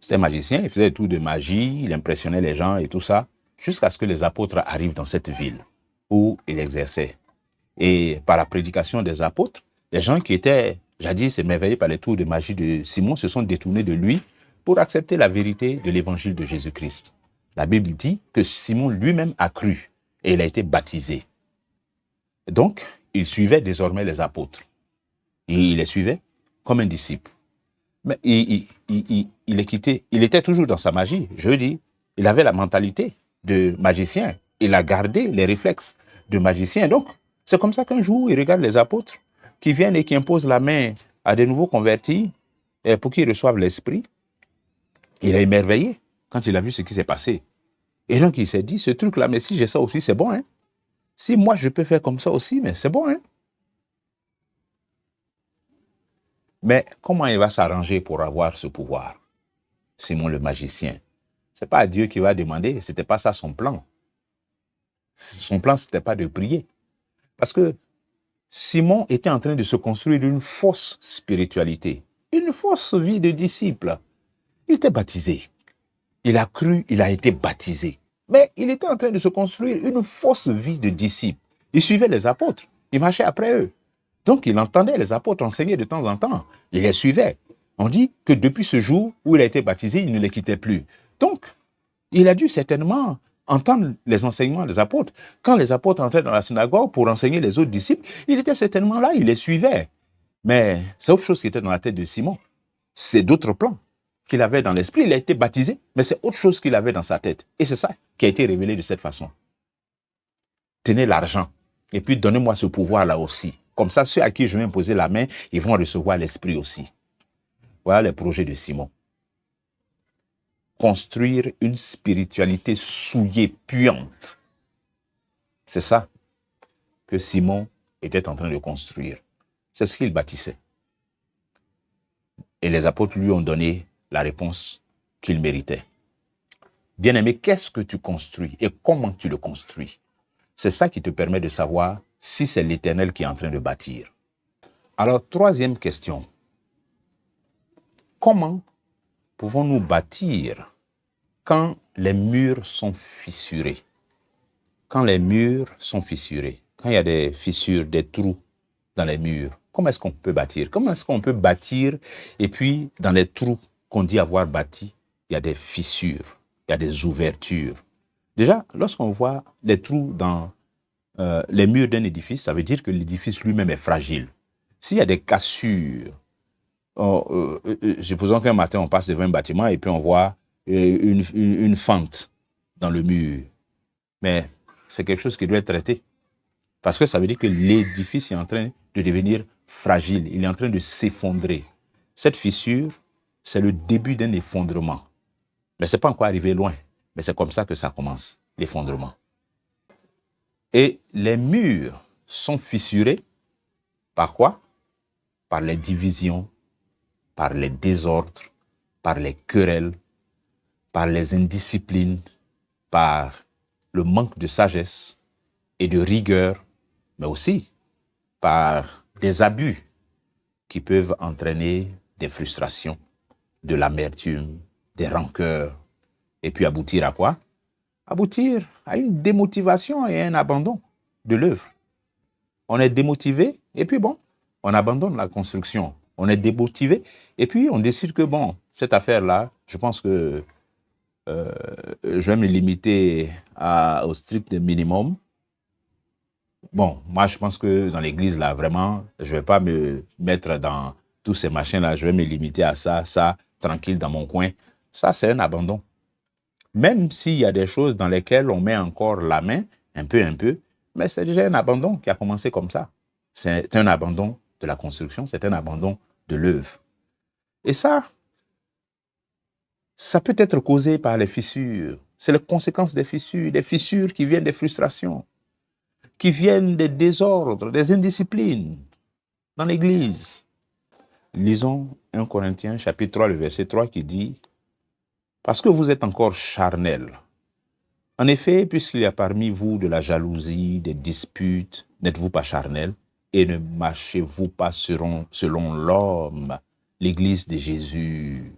C'était un magicien, il faisait des tours de magie, il impressionnait les gens et tout ça, jusqu'à ce que les apôtres arrivent dans cette ville où il exerçait. Et par la prédication des apôtres, les gens qui étaient jadis émerveillés par les tours de magie de Simon se sont détournés de lui pour accepter la vérité de l'évangile de Jésus-Christ. La Bible dit que Simon lui-même a cru et il a été baptisé. Donc, il suivait désormais les apôtres. Et il les suivait comme un disciple. Mais il était toujours dans sa magie. Je veux dire, il avait la mentalité de magicien. Il a gardé les réflexes de magicien. Donc, c'est comme ça qu'un jour, il regarde les apôtres qui viennent et qui imposent la main à des nouveaux convertis pour qu'ils reçoivent l'Esprit. Il est émerveillé quand il a vu ce qui s'est passé. Et donc, il s'est dit, ce truc-là, mais si j'ai ça aussi, c'est bon. Si moi, je peux faire comme ça aussi, mais c'est bon. Mais comment il va s'arranger pour avoir ce pouvoir? Simon le magicien. Ce n'est pas à Dieu qui va demander, ce n'était pas ça son plan. Son plan, ce n'était pas de prier. Parce que Simon était en train de se construire une fausse spiritualité, une fausse vie de disciple. Il était baptisé. Il a cru, il a été baptisé. Mais il était en train de se construire une fausse vie de disciple. Il suivait les apôtres, il marchait après eux. Donc il entendait les apôtres enseigner de temps en temps. Il les suivait. On dit que depuis ce jour où il a été baptisé, il ne les quittait plus. Donc, il a dû certainement entendre les enseignements des apôtres. Quand les apôtres entraient dans la synagogue pour enseigner les autres disciples, il était certainement là, il les suivait. Mais c'est autre chose qui était dans la tête de Simon. C'est d'autres plans qu'il avait dans l'esprit. Il a été baptisé, mais c'est autre chose qu'il avait dans sa tête. Et c'est ça qui a été révélé de cette façon. Tenez l'argent et puis donnez-moi ce pouvoir-là aussi. Comme ça, ceux à qui je vais imposer la main, ils vont recevoir l'esprit aussi. Voilà les projets de Simon. Construire une spiritualité souillée, puante. C'est ça que Simon était en train de construire. C'est ce qu'il bâtissait. Et les apôtres lui ont donné la réponse qu'il méritait. Bien-aimé, qu'est-ce que tu construis et comment tu le construis? C'est ça qui te permet de savoir si c'est l'Éternel qui est en train de bâtir. Alors, troisième question. Comment pouvons-nous bâtir quand les murs sont fissurés? Quand les murs sont fissurés, quand il y a des fissures, des trous dans les murs, comment est-ce qu'on peut bâtir? Comment est-ce qu'on peut bâtir et puis dans les trous qu'on dit avoir bâti, il y a des fissures, il y a des ouvertures. Déjà, lorsqu'on voit les trous dans les murs d'un édifice, ça veut dire que l'édifice lui-même est fragile. S'il y a des cassures, supposons qu'un matin on passe devant un bâtiment et puis on voit une fente dans le mur, mais c'est quelque chose qui doit être traité. Parce que ça veut dire que l'édifice est en train de devenir fragile, il est en train de s'effondrer. Cette fissure, c'est le début d'un effondrement. Mais ce n'est pas encore arrivé loin. Mais c'est comme ça que ça commence, l'effondrement. Et les murs sont fissurés par quoi? Par les divisions, par les désordres, par les querelles, par les indisciplines, par le manque de sagesse et de rigueur, mais aussi par des abus qui peuvent entraîner des frustrations, de l'amertume, des rancœurs, et puis aboutir à quoi? Aboutir à une démotivation et un abandon de l'œuvre. On est démotivé, et puis bon, on abandonne la construction. On est démotivé, et puis on décide que bon, cette affaire-là, je pense que je vais me limiter au strict minimum. Bon, moi, je pense que dans l'église, là, vraiment, je ne vais pas me mettre dans tous ces machins-là. Je vais me limiter à ça, tranquille dans mon coin. Ça, c'est un abandon. Même s'il y a des choses dans lesquelles on met encore la main, un peu, mais c'est déjà un abandon qui a commencé comme ça. C'est un abandon de la construction, c'est un abandon de l'œuvre. Et ça peut être causé par les fissures. C'est les conséquences des fissures qui viennent des frustrations, qui viennent des désordres, des indisciplines dans l'Église. Lisons 1 Corinthiens chapitre 3, le verset 3 qui dit « Parce que vous êtes encore charnels. En effet, puisqu'il y a parmi vous de la jalousie, des disputes, n'êtes-vous pas charnels et ne marchez-vous pas selon l'homme, l'Église de Jésus.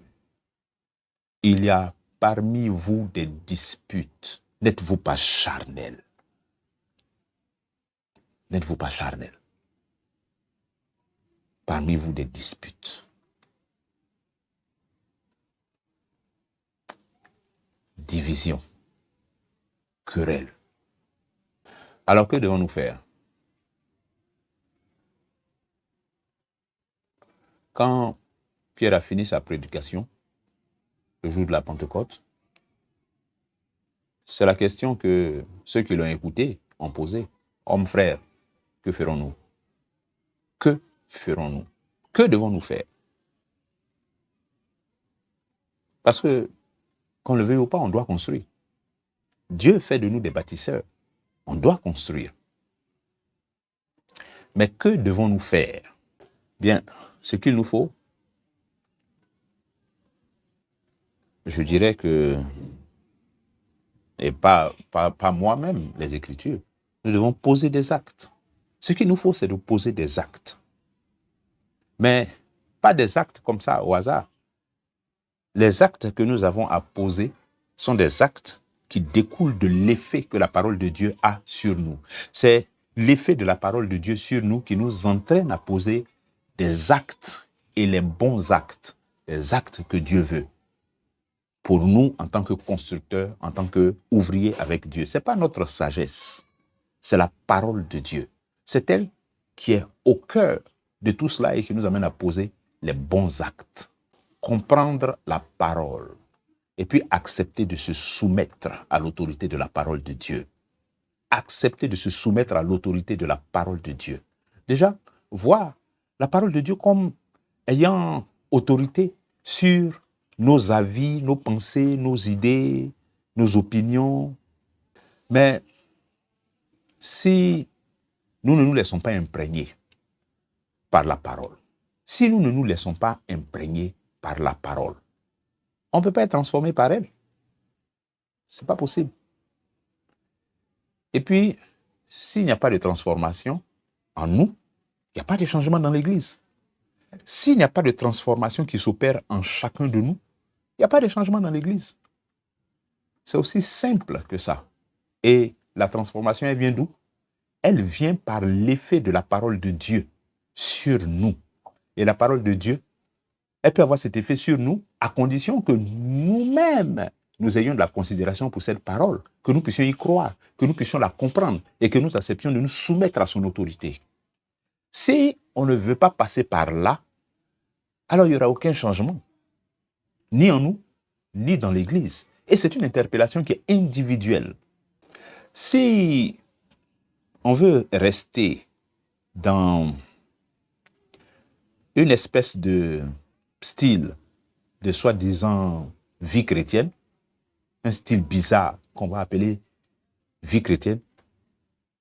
Il y a parmi vous des disputes. N'êtes-vous pas charnels? N'êtes-vous pas charnels? Parmi vous des disputes. Division. Querelle. Alors que devons-nous faire? Quand Pierre a fini sa prédication, le jour de la Pentecôte, c'est la question que ceux qui l'ont écouté ont posée. Hommes, frères, que ferons-nous? Que ferons-nous? Que devons-nous faire? Parce que, qu'on le veuille ou pas, on doit construire. Dieu fait de nous des bâtisseurs. On doit construire. Mais que devons-nous faire? Bien, ce qu'il nous faut, je dirais que, et pas moi-même, les Écritures, nous devons poser des actes. Ce qu'il nous faut, c'est de poser des actes. Mais pas des actes comme ça, au hasard. Les actes que nous avons à poser sont des actes qui découlent de l'effet que la parole de Dieu a sur nous. C'est l'effet de la parole de Dieu sur nous qui nous entraîne à poser des actes et les bons actes, les actes que Dieu veut. Pour nous, en tant que constructeurs, en tant qu'ouvriers avec Dieu, ce n'est pas notre sagesse, c'est la parole de Dieu. C'est elle qui est au cœur de tout cela et qui nous amène à poser les bons actes. Comprendre la parole et puis accepter de se soumettre à l'autorité de la parole de Dieu. Accepter de se soumettre à l'autorité de la parole de Dieu. Déjà, voir la parole de Dieu comme ayant autorité sur nos avis, nos pensées, nos idées, nos opinions. Mais si nous ne nous laissons pas imprégner par la parole, si nous ne nous laissons pas imprégner par la parole, on ne peut pas être transformé par elle. Ce n'est pas possible. Et puis, s'il n'y a pas de transformation en nous, il n'y a pas de changement dans l'Église. S'il n'y a pas de transformation qui s'opère en chacun de nous, il n'y a pas de changement dans l'Église. C'est aussi simple que ça. Et la transformation, elle vient d'où? Elle vient par l'effet de la parole de Dieu sur nous. Et la parole de Dieu, elle peut avoir cet effet sur nous à condition que nous-mêmes, nous ayons de la considération pour cette parole, que nous puissions y croire, que nous puissions la comprendre et que nous acceptions de nous soumettre à son autorité. Si on ne veut pas passer par là, alors il n'y aura aucun changement, ni en nous, ni dans l'Église. Et c'est une interpellation qui est individuelle. Si on veut rester dans une espèce de style de soi-disant vie chrétienne, un style bizarre qu'on va appeler vie chrétienne,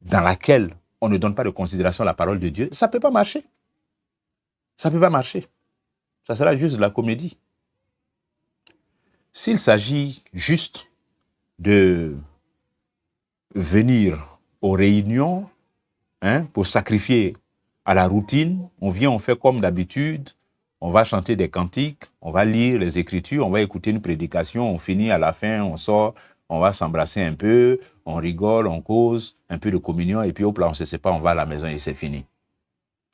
dans laquelle on ne donne pas de considération à la parole de Dieu, ça ne peut pas marcher. Ça ne peut pas marcher. Ça sera juste de la comédie. S'il s'agit juste de venir aux réunions pour sacrifier à la routine, on vient, on fait comme d'habitude, on va chanter des cantiques, on va lire les Écritures, on va écouter une prédication, on finit à la fin, on sort, on va s'embrasser un peu, on rigole, on cause, un peu de communion, et puis hop là, on ne se sépare, on va à la maison et c'est fini.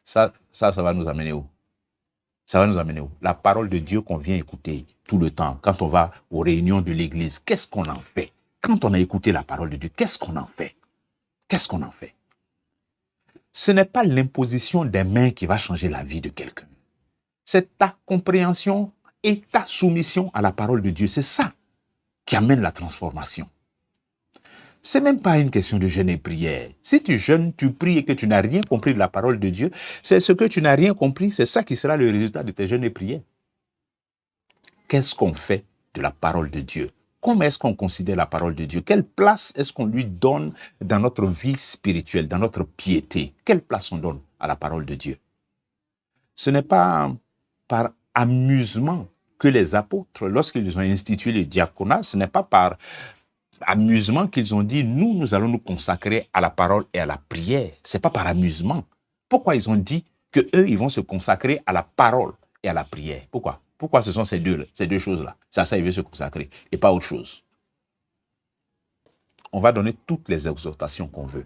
Ça va nous amener où? Ça va nous amener où? La parole de Dieu qu'on vient écouter tout le temps, quand on va aux réunions de l'Église, qu'est-ce qu'on en fait? Quand on a écouté la parole de Dieu, qu'est-ce qu'on en fait? Qu'est-ce qu'on en fait? Ce n'est pas l'imposition des mains qui va changer la vie de quelqu'un. C'est ta compréhension et ta soumission à la parole de Dieu. C'est ça qui amène la transformation. Ce n'est même pas une question de jeûne et prière. Si tu jeûnes, tu pries et que tu n'as rien compris de la parole de Dieu, c'est ce que tu n'as rien compris, c'est ça qui sera le résultat de tes jeûnes et prières. Qu'est-ce qu'on fait de la parole de Dieu? Comment est-ce qu'on considère la parole de Dieu? Quelle place est-ce qu'on lui donne dans notre vie spirituelle, dans notre piété? Quelle place on donne à la parole de Dieu? Ce n'est pas par amusement que les apôtres, lorsqu'ils ont institué le diaconat, ce n'est pas par amusement qu'ils ont dit, nous allons nous consacrer à la parole et à la prière. Ce n'est pas par amusement. Pourquoi ils ont dit qu'eux, ils vont se consacrer à la parole et à la prière? Pourquoi? Pourquoi ce sont ces deux choses-là? C'est à ça qu'ils veulent se consacrer et pas autre chose. On va donner toutes les exhortations qu'on veut,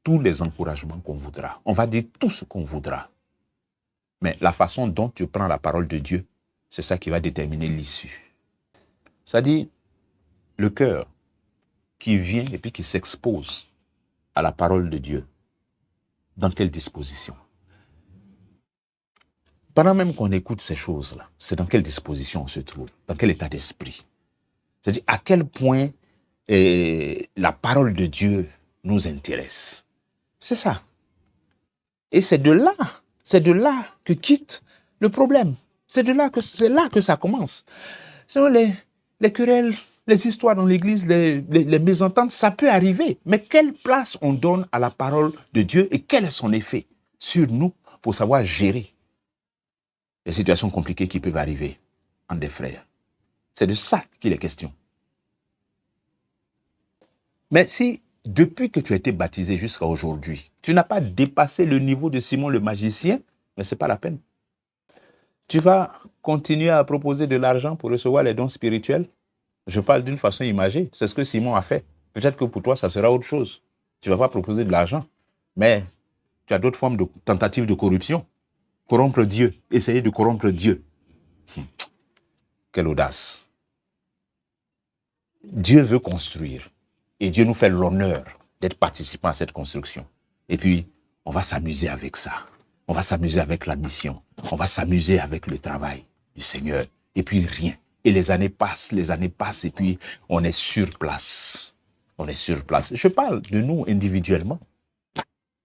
tous les encouragements qu'on voudra. On va dire tout ce qu'on voudra. Mais la façon dont tu prends la parole de Dieu, c'est ça qui va déterminer l'issue. C'est-à-dire, le cœur qui vient et puis qui s'expose à la parole de Dieu, dans quelle disposition? Pendant même qu'on écoute ces choses-là, c'est dans quelle disposition on se trouve, dans quel état d'esprit. C'est-à-dire à quel point la parole de Dieu nous intéresse. C'est ça. Et c'est de là que quitte le problème. C'est là que ça commence. Sinon, les querelles, les histoires dans l'église, les mésententes, ça peut arriver. Mais quelle place on donne à la parole de Dieu et quel est son effet sur nous pour savoir gérer les situations compliquées qui peuvent arriver entre des frères? C'est de ça qu'il est question. Mais si, depuis que tu as été baptisé jusqu'à aujourd'hui, tu n'as pas dépassé le niveau de Simon le magicien, mais ce n'est pas la peine. Tu vas continuer à proposer de l'argent pour recevoir les dons spirituels. Je parle d'une façon imagée. C'est ce que Simon a fait. Peut-être que pour toi, ça sera autre chose. Tu ne vas pas proposer de l'argent. Mais tu as d'autres formes de tentatives de corruption. Corrompre Dieu. Essayer de corrompre Dieu. Quelle audace. Dieu veut construire. Et Dieu nous fait l'honneur d'être participants à cette construction. Et puis, on va s'amuser avec ça. On va s'amuser avec la mission. On va s'amuser avec le travail du Seigneur. Et puis rien. Et les années passent, et puis on est sur place. On est sur place. Je parle de nous individuellement.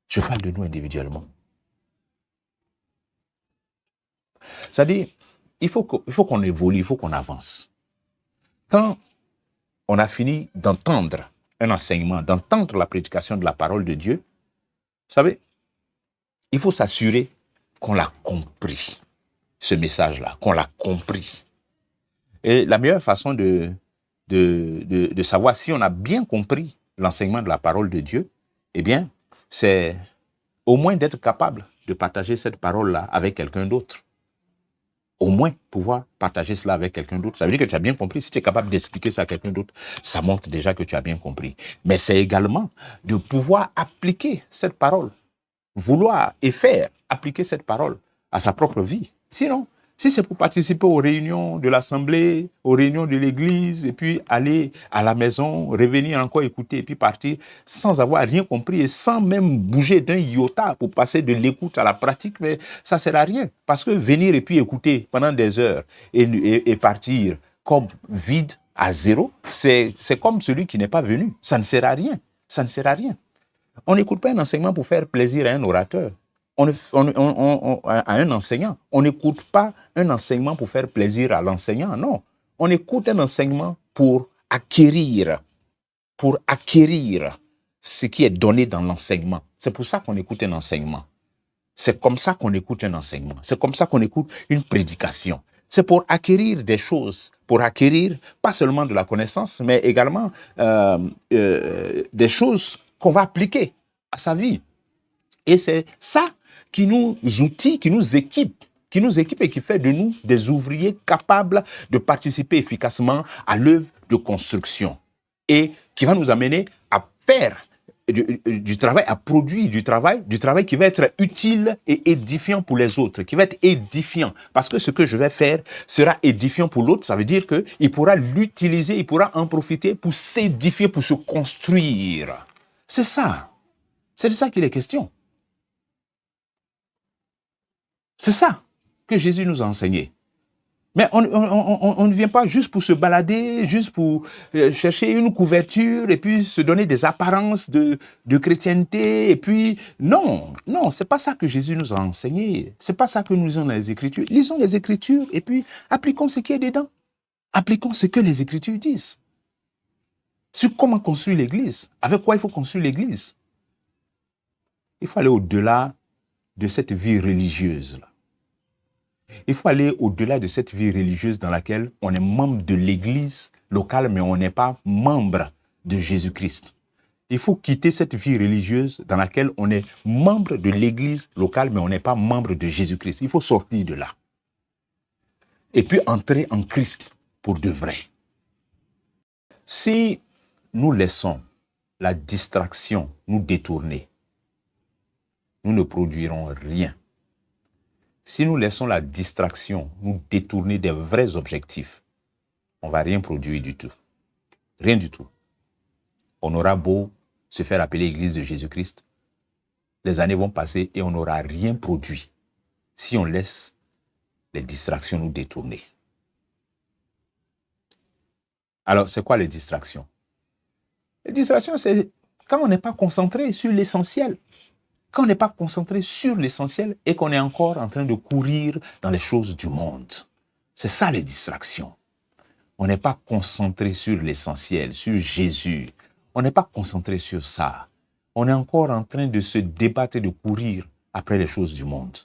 Je parle de nous individuellement. C'est-à-dire, il faut qu'on évolue, il faut qu'on avance. Quand on a fini d'entendre un enseignement, d'entendre la prédication de la parole de Dieu, vous savez, il faut s'assurer qu'on l'a compris, ce message-là, qu'on l'a compris. Et la meilleure façon de savoir si on a bien compris l'enseignement de la parole de Dieu, eh bien, c'est au moins d'être capable de partager cette parole-là avec quelqu'un d'autre. Au moins pouvoir partager cela avec quelqu'un d'autre. Ça veut dire que tu as bien compris. Si tu es capable d'expliquer ça à quelqu'un d'autre, ça montre déjà que tu as bien compris. Mais c'est également de pouvoir appliquer cette parole, vouloir et faire appliquer cette parole à sa propre vie. Sinon, si c'est pour participer aux réunions de l'Assemblée, aux réunions de l'Église, et puis aller à la maison, revenir encore écouter, et puis partir sans avoir rien compris et sans même bouger d'un iota pour passer de l'écoute à la pratique, mais ça ne sert à rien. Parce que venir et puis écouter pendant des heures et partir comme vide à zéro, c'est comme celui qui n'est pas venu. Ça ne sert à rien. Ça ne sert à rien. On n'écoute pas un enseignement pour faire plaisir à un orateur. À un enseignant. On n'écoute pas un enseignement pour faire plaisir à l'enseignant, non. On écoute un enseignement pour acquérir, ce qui est donné dans l'enseignement. C'est pour ça qu'on écoute un enseignement. C'est comme ça qu'on écoute un enseignement. C'est comme ça qu'on écoute une prédication. C'est pour acquérir des choses, pour acquérir pas seulement de la connaissance, mais également des choses qu'on va appliquer à sa vie. Et c'est ça qui nous outille, qui nous équipe et qui fait de nous des ouvriers capables de participer efficacement à l'œuvre de construction et qui va nous amener à faire du travail, à produire du travail qui va être utile et édifiant pour les autres, qui va être édifiant. Parce que ce que je vais faire sera édifiant pour l'autre, ça veut dire qu'il pourra l'utiliser, il pourra en profiter pour s'édifier, pour se construire. C'est ça. C'est de ça qu'il est question. C'est ça que Jésus nous a enseigné. Mais on ne vient pas juste pour se balader, juste pour chercher une couverture et puis se donner des apparences de chrétienté. Et puis, non, c'est pas ça que Jésus nous a enseigné. C'est pas ça que nous lisons dans les Écritures. Lisons les Écritures et puis appliquons ce qui est dedans. Appliquons ce que les Écritures disent. Sur comment construire l'Église. Avec quoi il faut construire l'Église. Il faut aller au-delà de cette vie religieuse-là. Il faut aller au-delà de cette vie religieuse dans laquelle on est membre de l'église locale, mais on n'est pas membre de Jésus-Christ. Il faut quitter cette vie religieuse dans laquelle on est membre de l'église locale, mais on n'est pas membre de Jésus-Christ. Il faut sortir de là. Et puis entrer en Christ pour de vrai. Si nous laissons la distraction nous détourner, nous ne produirons rien. Si nous laissons la distraction nous détourner des vrais objectifs, on ne va rien produire du tout. Rien du tout. On aura beau se faire appeler Église de Jésus-Christ, les années vont passer et on n'aura rien produit si on laisse les distractions nous détourner. Alors, c'est quoi les distractions? Les distractions, c'est quand on n'est pas concentré sur l'essentiel. Quand on n'est pas concentré sur l'essentiel et qu'on est encore en train de courir dans les choses du monde. C'est ça les distractions. On n'est pas concentré sur l'essentiel, sur Jésus. On n'est pas concentré sur ça. On est encore en train de se débattre et de courir après les choses du monde.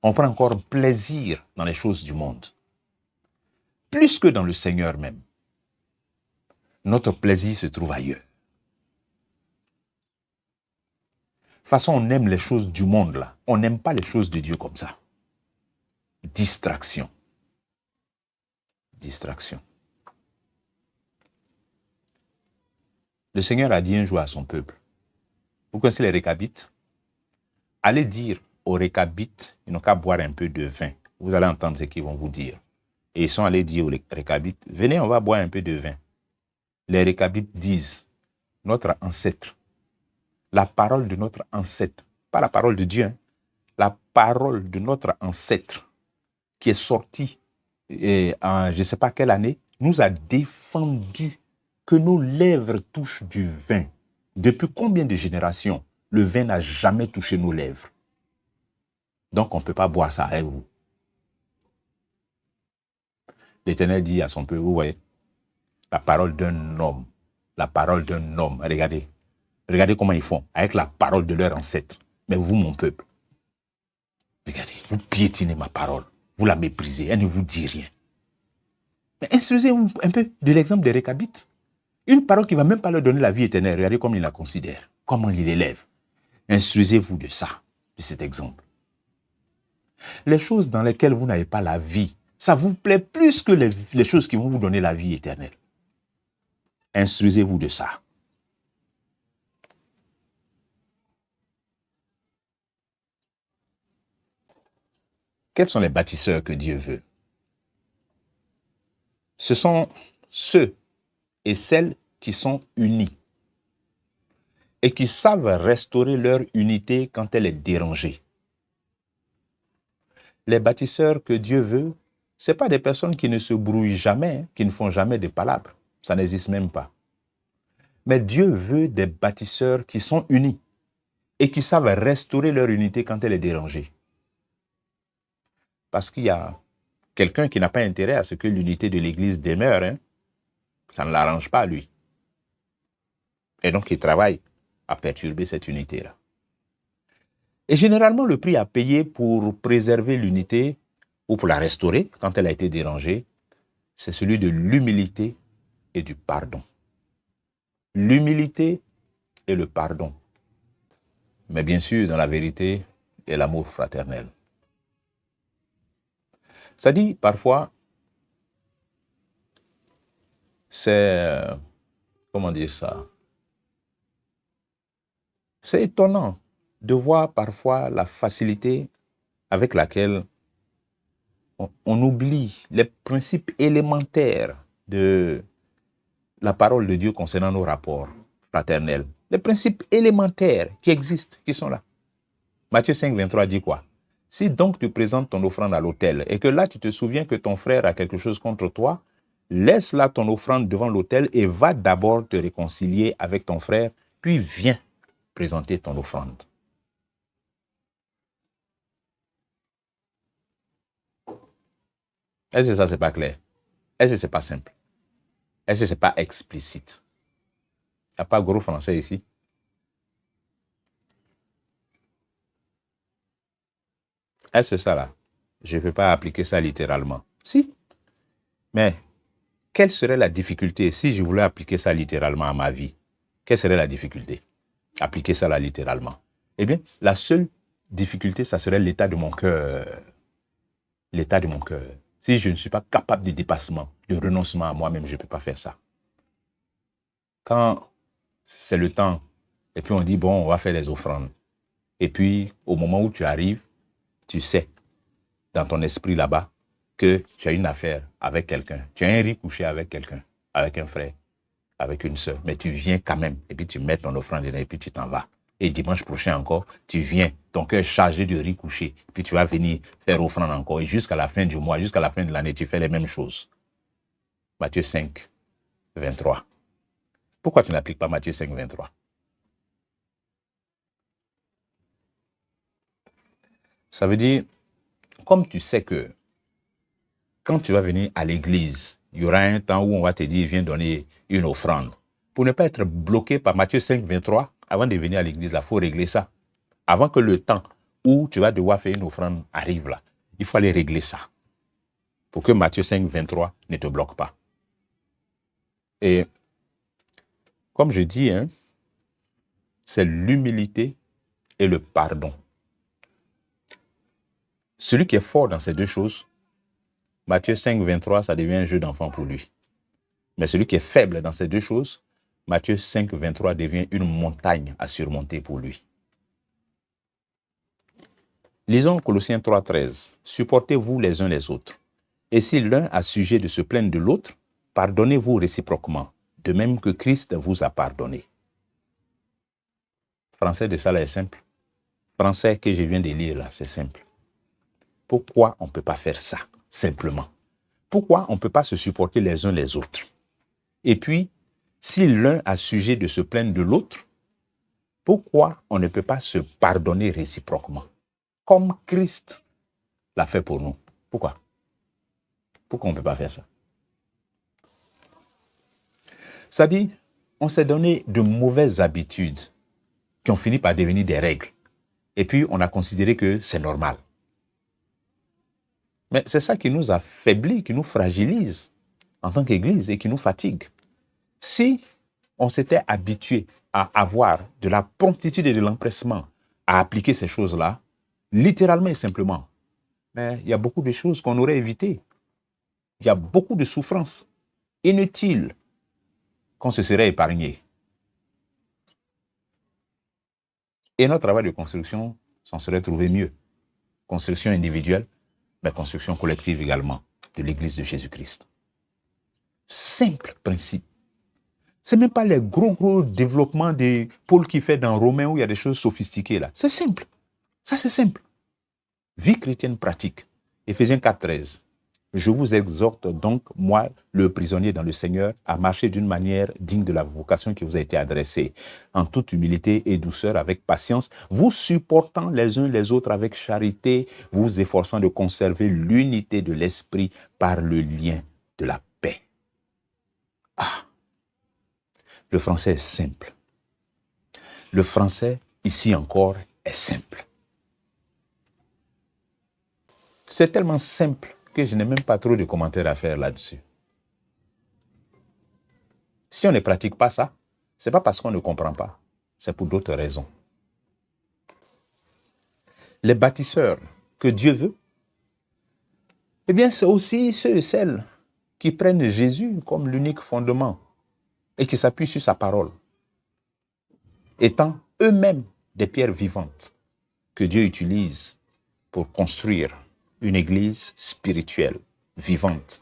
On prend encore plaisir dans les choses du monde. Plus que dans le Seigneur même. Notre plaisir se trouve ailleurs. De toute façon, on aime les choses du monde, là. On n'aime pas les choses de Dieu comme ça. Distraction. Distraction. Le Seigneur a dit un jour à son peuple, vous connaissez les Récabites? Allez dire aux Récabites, ils n'ont qu'à boire un peu de vin. Vous allez entendre ce qu'ils vont vous dire. Et ils sont allés dire aux Récabites, venez, on va boire un peu de vin. Les Récabites disent, notre ancêtre, la parole de notre ancêtre, pas la parole de Dieu, hein, la parole de notre ancêtre qui est sortie en je ne sais pas quelle année, nous a défendu que nos lèvres touchent du vin. Depuis combien de générations le vin n'a jamais touché nos lèvres? Donc on ne peut pas boire ça avec vous. L'Éternel dit à son peuple, vous voyez, la parole d'un homme, regardez. Regardez comment ils font, avec la parole de leur ancêtre. Mais vous, mon peuple, regardez, vous piétinez ma parole, vous la méprisez, elle ne vous dit rien. Mais instruisez-vous un peu de l'exemple des Récabites. Une parole qui ne va même pas leur donner la vie éternelle, regardez comment il la considère, comment il l'élève. Instruisez-vous de ça, de cet exemple. Les choses dans lesquelles vous n'avez pas la vie, ça vous plaît plus que les choses qui vont vous donner la vie éternelle. Instruisez-vous de ça. Quels sont les bâtisseurs que Dieu veut? Ce sont ceux et celles qui sont unis et qui savent restaurer leur unité quand elle est dérangée. Les bâtisseurs que Dieu veut, ce n'est pas des personnes qui ne se brouillent jamais, qui ne font jamais de palabres. Ça n'existe même pas. Mais Dieu veut des bâtisseurs qui sont unis et qui savent restaurer leur unité quand elle est dérangée. Parce qu'il y a quelqu'un qui n'a pas intérêt à ce que l'unité de l'Église demeure. Hein? Ça ne l'arrange pas, lui. Et donc, il travaille à perturber cette unité-là. Et généralement, le prix à payer pour préserver l'unité ou pour la restaurer quand elle a été dérangée, c'est celui de l'humilité et du pardon. L'humilité et le pardon. Mais bien sûr, dans la vérité et l'amour fraternel. Ça dit, parfois, c'est... comment dire ça? C'est étonnant de voir parfois la facilité avec laquelle on oublie les principes élémentaires de la parole de Dieu concernant nos rapports fraternels. Les principes élémentaires qui existent, qui sont là. Matthieu 5, 23 dit quoi? Si donc tu présentes ton offrande à l'autel et que là tu te souviens que ton frère a quelque chose contre toi, laisse là ton offrande devant l'autel et va d'abord te réconcilier avec ton frère, puis viens présenter ton offrande. Est-ce que ça, c'est pas clair? Est-ce que c'est pas simple? Est-ce que c'est pas explicite? Il n'y a pas gros français ici? Est-ce que ça là? Je ne peux pas appliquer ça littéralement. Si. Mais quelle serait la difficulté si je voulais appliquer ça littéralement à ma vie? Quelle serait la difficulté? Appliquer ça là littéralement. Eh bien, la seule difficulté, ça serait l'état de mon cœur. L'état de mon cœur. Si je ne suis pas capable de dépassement, de renoncement à moi-même, je ne peux pas faire ça. Quand c'est le temps, et puis on dit, bon, on va faire les offrandes. Et puis, au moment où tu arrives, tu sais, dans ton esprit là-bas, que tu as une affaire avec quelqu'un. Tu as un riz couché avec quelqu'un, avec un frère, avec une soeur. Mais tu viens quand même, et puis tu mets ton offrande dedans, et puis tu t'en vas. Et dimanche prochain encore, tu viens, ton cœur chargé de riz couché, puis tu vas venir faire offrande encore. Et jusqu'à la fin du mois, jusqu'à la fin de l'année, tu fais les mêmes choses. Matthieu 5, 23. Pourquoi tu n'appliques pas Matthieu 5, 23? Ça veut dire, comme tu sais que quand tu vas venir à l'église, il y aura un temps où on va te dire, viens donner une offrande. Pour ne pas être bloqué par Matthieu 5, 23, avant de venir à l'église, il faut régler ça. Avant que le temps où tu vas devoir faire une offrande arrive là, il faut aller régler ça. Pour que Matthieu 5, 23 ne te bloque pas. Et comme je dis, hein, c'est l'humilité et le pardon. Celui qui est fort dans ces deux choses, Matthieu 5, 23, ça devient un jeu d'enfant pour lui. Mais celui qui est faible dans ces deux choses, Matthieu 5, 23 devient une montagne à surmonter pour lui. Lisons Colossiens 3, 13. Supportez-vous les uns les autres. Et si l'un a sujet de se plaindre de l'autre, pardonnez-vous réciproquement, de même que Christ vous a pardonné. Français de ça là est simple. Français que je viens de lire là, c'est simple. Pourquoi on ne peut pas faire ça, simplement? Pourquoi on ne peut pas se supporter les uns les autres? Et puis, si l'un a sujet de se plaindre de l'autre, pourquoi on ne peut pas se pardonner réciproquement? Comme Christ l'a fait pour nous. Pourquoi? Pourquoi on ne peut pas faire ça? Ça dit, on s'est donné de mauvaises habitudes qui ont fini par devenir des règles. Et puis, on a considéré que c'est normal. Mais c'est ça qui nous affaiblit, qui nous fragilise en tant qu'Église et qui nous fatigue. Si on s'était habitué à avoir de la promptitude et de l'empressement à appliquer ces choses-là, littéralement et simplement, mais il y a beaucoup de choses qu'on aurait évitées. Il y a beaucoup de souffrances inutiles qu'on se serait épargné. Et notre travail de construction s'en serait trouvé mieux. Construction individuelle, mais construction collective également de l'Église de Jésus-Christ. Simple principe. Ce n'est même pas les gros développements de Paul qui fait dans Romains où il y a des choses sophistiquées là. C'est simple. Ça, c'est simple. Vie chrétienne pratique. Éphésiens 4, 13. Je vous exhorte donc, moi, le prisonnier dans le Seigneur, à marcher d'une manière digne de la vocation qui vous a été adressée, en toute humilité et douceur, avec patience, vous supportant les uns les autres avec charité, vous efforçant de conserver l'unité de l'esprit par le lien de la paix. Le français est simple. Le français, ici encore, est simple. C'est tellement simple que je n'ai même pas trop de commentaires à faire là-dessus. Si on ne pratique pas ça, ce n'est pas parce qu'on ne comprend pas, c'est pour d'autres raisons. Les bâtisseurs que Dieu veut, eh bien, c'est aussi ceux et celles qui prennent Jésus comme l'unique fondement et qui s'appuient sur sa parole, étant eux-mêmes des pierres vivantes que Dieu utilise pour construire une église spirituelle, vivante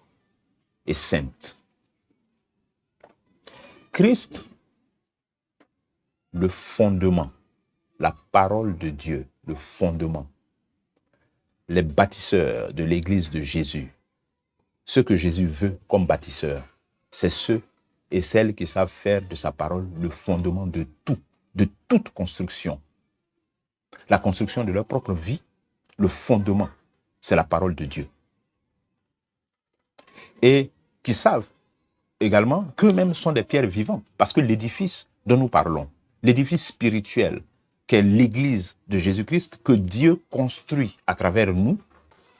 et sainte. Christ, le fondement, la parole de Dieu, le fondement. Les bâtisseurs de l'église de Jésus, ce que Jésus veut comme bâtisseurs, c'est ceux et celles qui savent faire de sa parole le fondement de tout, de toute construction. La construction de leur propre vie, le fondement, c'est la parole de Dieu. Et qui savent également qu'eux-mêmes sont des pierres vivantes, parce que l'édifice dont nous parlons, l'édifice spirituel, qu'est l'église de Jésus-Christ, que Dieu construit à travers nous,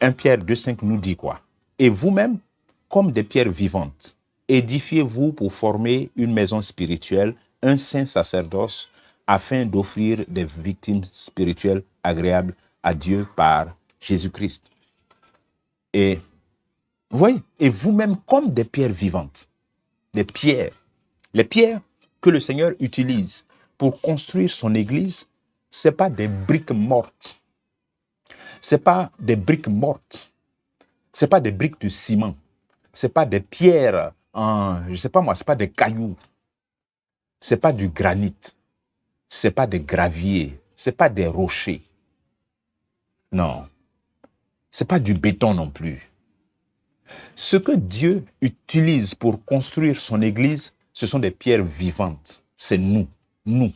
1 Pierre 2,5 nous dit quoi? Et vous-même, comme des pierres vivantes, édifiez-vous pour former une maison spirituelle, un saint sacerdoce, afin d'offrir des victimes spirituelles agréables à Dieu par Jésus-Christ. Et vous voyez, et vous-même comme des pierres vivantes, des pierres, les pierres que le Seigneur utilise pour construire son église, ce n'est pas des briques mortes. Ce n'est pas des briques mortes. Ce n'est pas des briques de ciment. Ce n'est pas des pierres, je ne sais pas moi, ce n'est pas des cailloux. Ce n'est pas du granit. Ce n'est pas des graviers. Ce n'est pas des rochers. Non. Ce n'est pas du béton non plus. Ce que Dieu utilise pour construire son église, ce sont des pierres vivantes. C'est nous. Nous.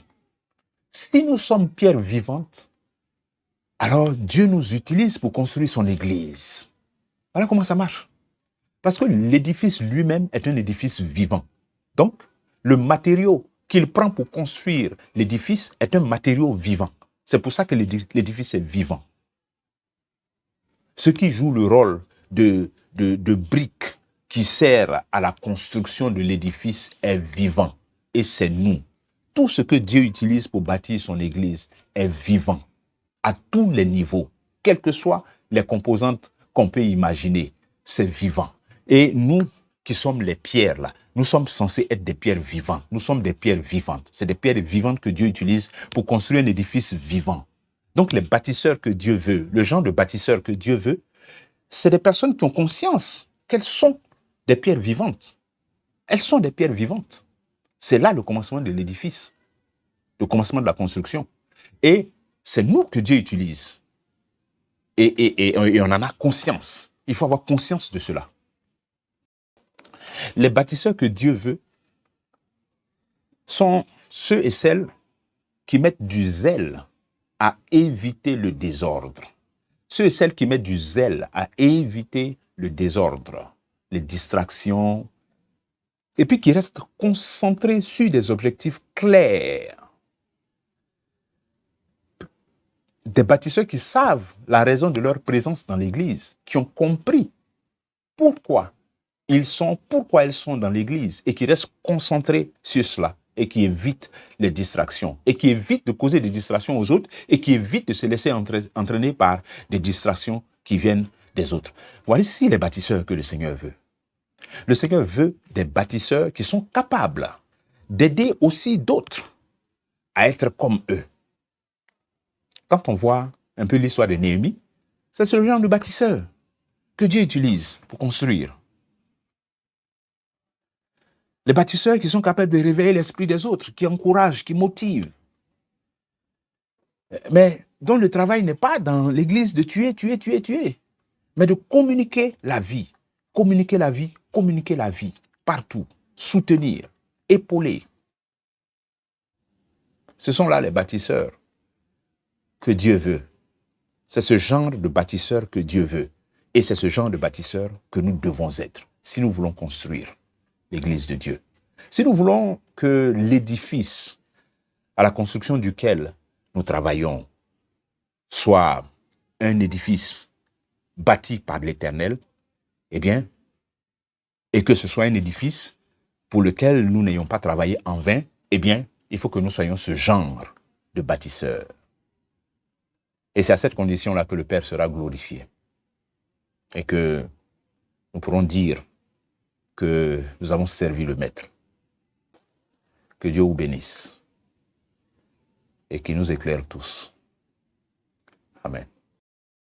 Si nous sommes pierres vivantes, alors Dieu nous utilise pour construire son église. Voilà comment ça marche. Parce que l'édifice lui-même est un édifice vivant. Donc, le matériau qu'il prend pour construire l'édifice est un matériau vivant. C'est pour ça que l'édifice est vivant. Ce qui joue le rôle de brique qui sert à la construction de l'édifice est vivant. Et c'est nous. Tout ce que Dieu utilise pour bâtir son église est vivant. À tous les niveaux. Quelles que soient les composantes qu'on peut imaginer, c'est vivant. Et nous qui sommes les pierres là, nous sommes censés être des pierres vivantes. Nous sommes des pierres vivantes. C'est des pierres vivantes que Dieu utilise pour construire un édifice vivant. Donc les bâtisseurs que Dieu veut, le genre de bâtisseurs que Dieu veut, c'est des personnes qui ont conscience qu'elles sont des pierres vivantes. Elles sont des pierres vivantes. C'est là le commencement de l'édifice, le commencement de la construction. Et c'est nous que Dieu utilise. Et on en a conscience. Il faut avoir conscience de cela. Les bâtisseurs que Dieu veut sont ceux et celles qui mettent du zèle à éviter le désordre. Ceux et celles qui mettent du zèle à éviter le désordre, les distractions, et puis qui restent concentrés sur des objectifs clairs. Des bâtisseurs qui savent la raison de leur présence dans l'Église, qui ont compris pourquoi ils sont dans l'Église et qui restent concentrés sur cela et qui évitent les distractions et qui évitent de causer des distractions aux autres et qui évitent de se laisser entraîner par des distractions qui viennent des autres. Voici les bâtisseurs que le Seigneur veut. Le Seigneur veut des bâtisseurs qui sont capables d'aider aussi d'autres à être comme eux. Quand on voit un peu l'histoire de Néhémie, c'est ce genre de bâtisseur que Dieu utilise pour construire. Les bâtisseurs qui sont capables de réveiller l'esprit des autres, qui encouragent, qui motivent. Mais dont le travail n'est pas dans l'église de tuer, mais de communiquer la vie. Communiquer la vie partout. Soutenir, épauler. Ce sont là les bâtisseurs que Dieu veut. C'est ce genre de bâtisseur que Dieu veut. Et c'est ce genre de bâtisseur que nous devons être si nous voulons construire l'église de Dieu. Si nous voulons que l'édifice à la construction duquel nous travaillons soit un édifice bâti par l'Éternel, eh bien, et que ce soit un édifice pour lequel nous n'ayons pas travaillé en vain, eh bien, il faut que nous soyons ce genre de bâtisseurs. Et c'est à cette condition-là que le Père sera glorifié. Et que nous pourrons dire que nous avons servi le Maître. Que Dieu vous bénisse et qu'il nous éclaire tous. Amen.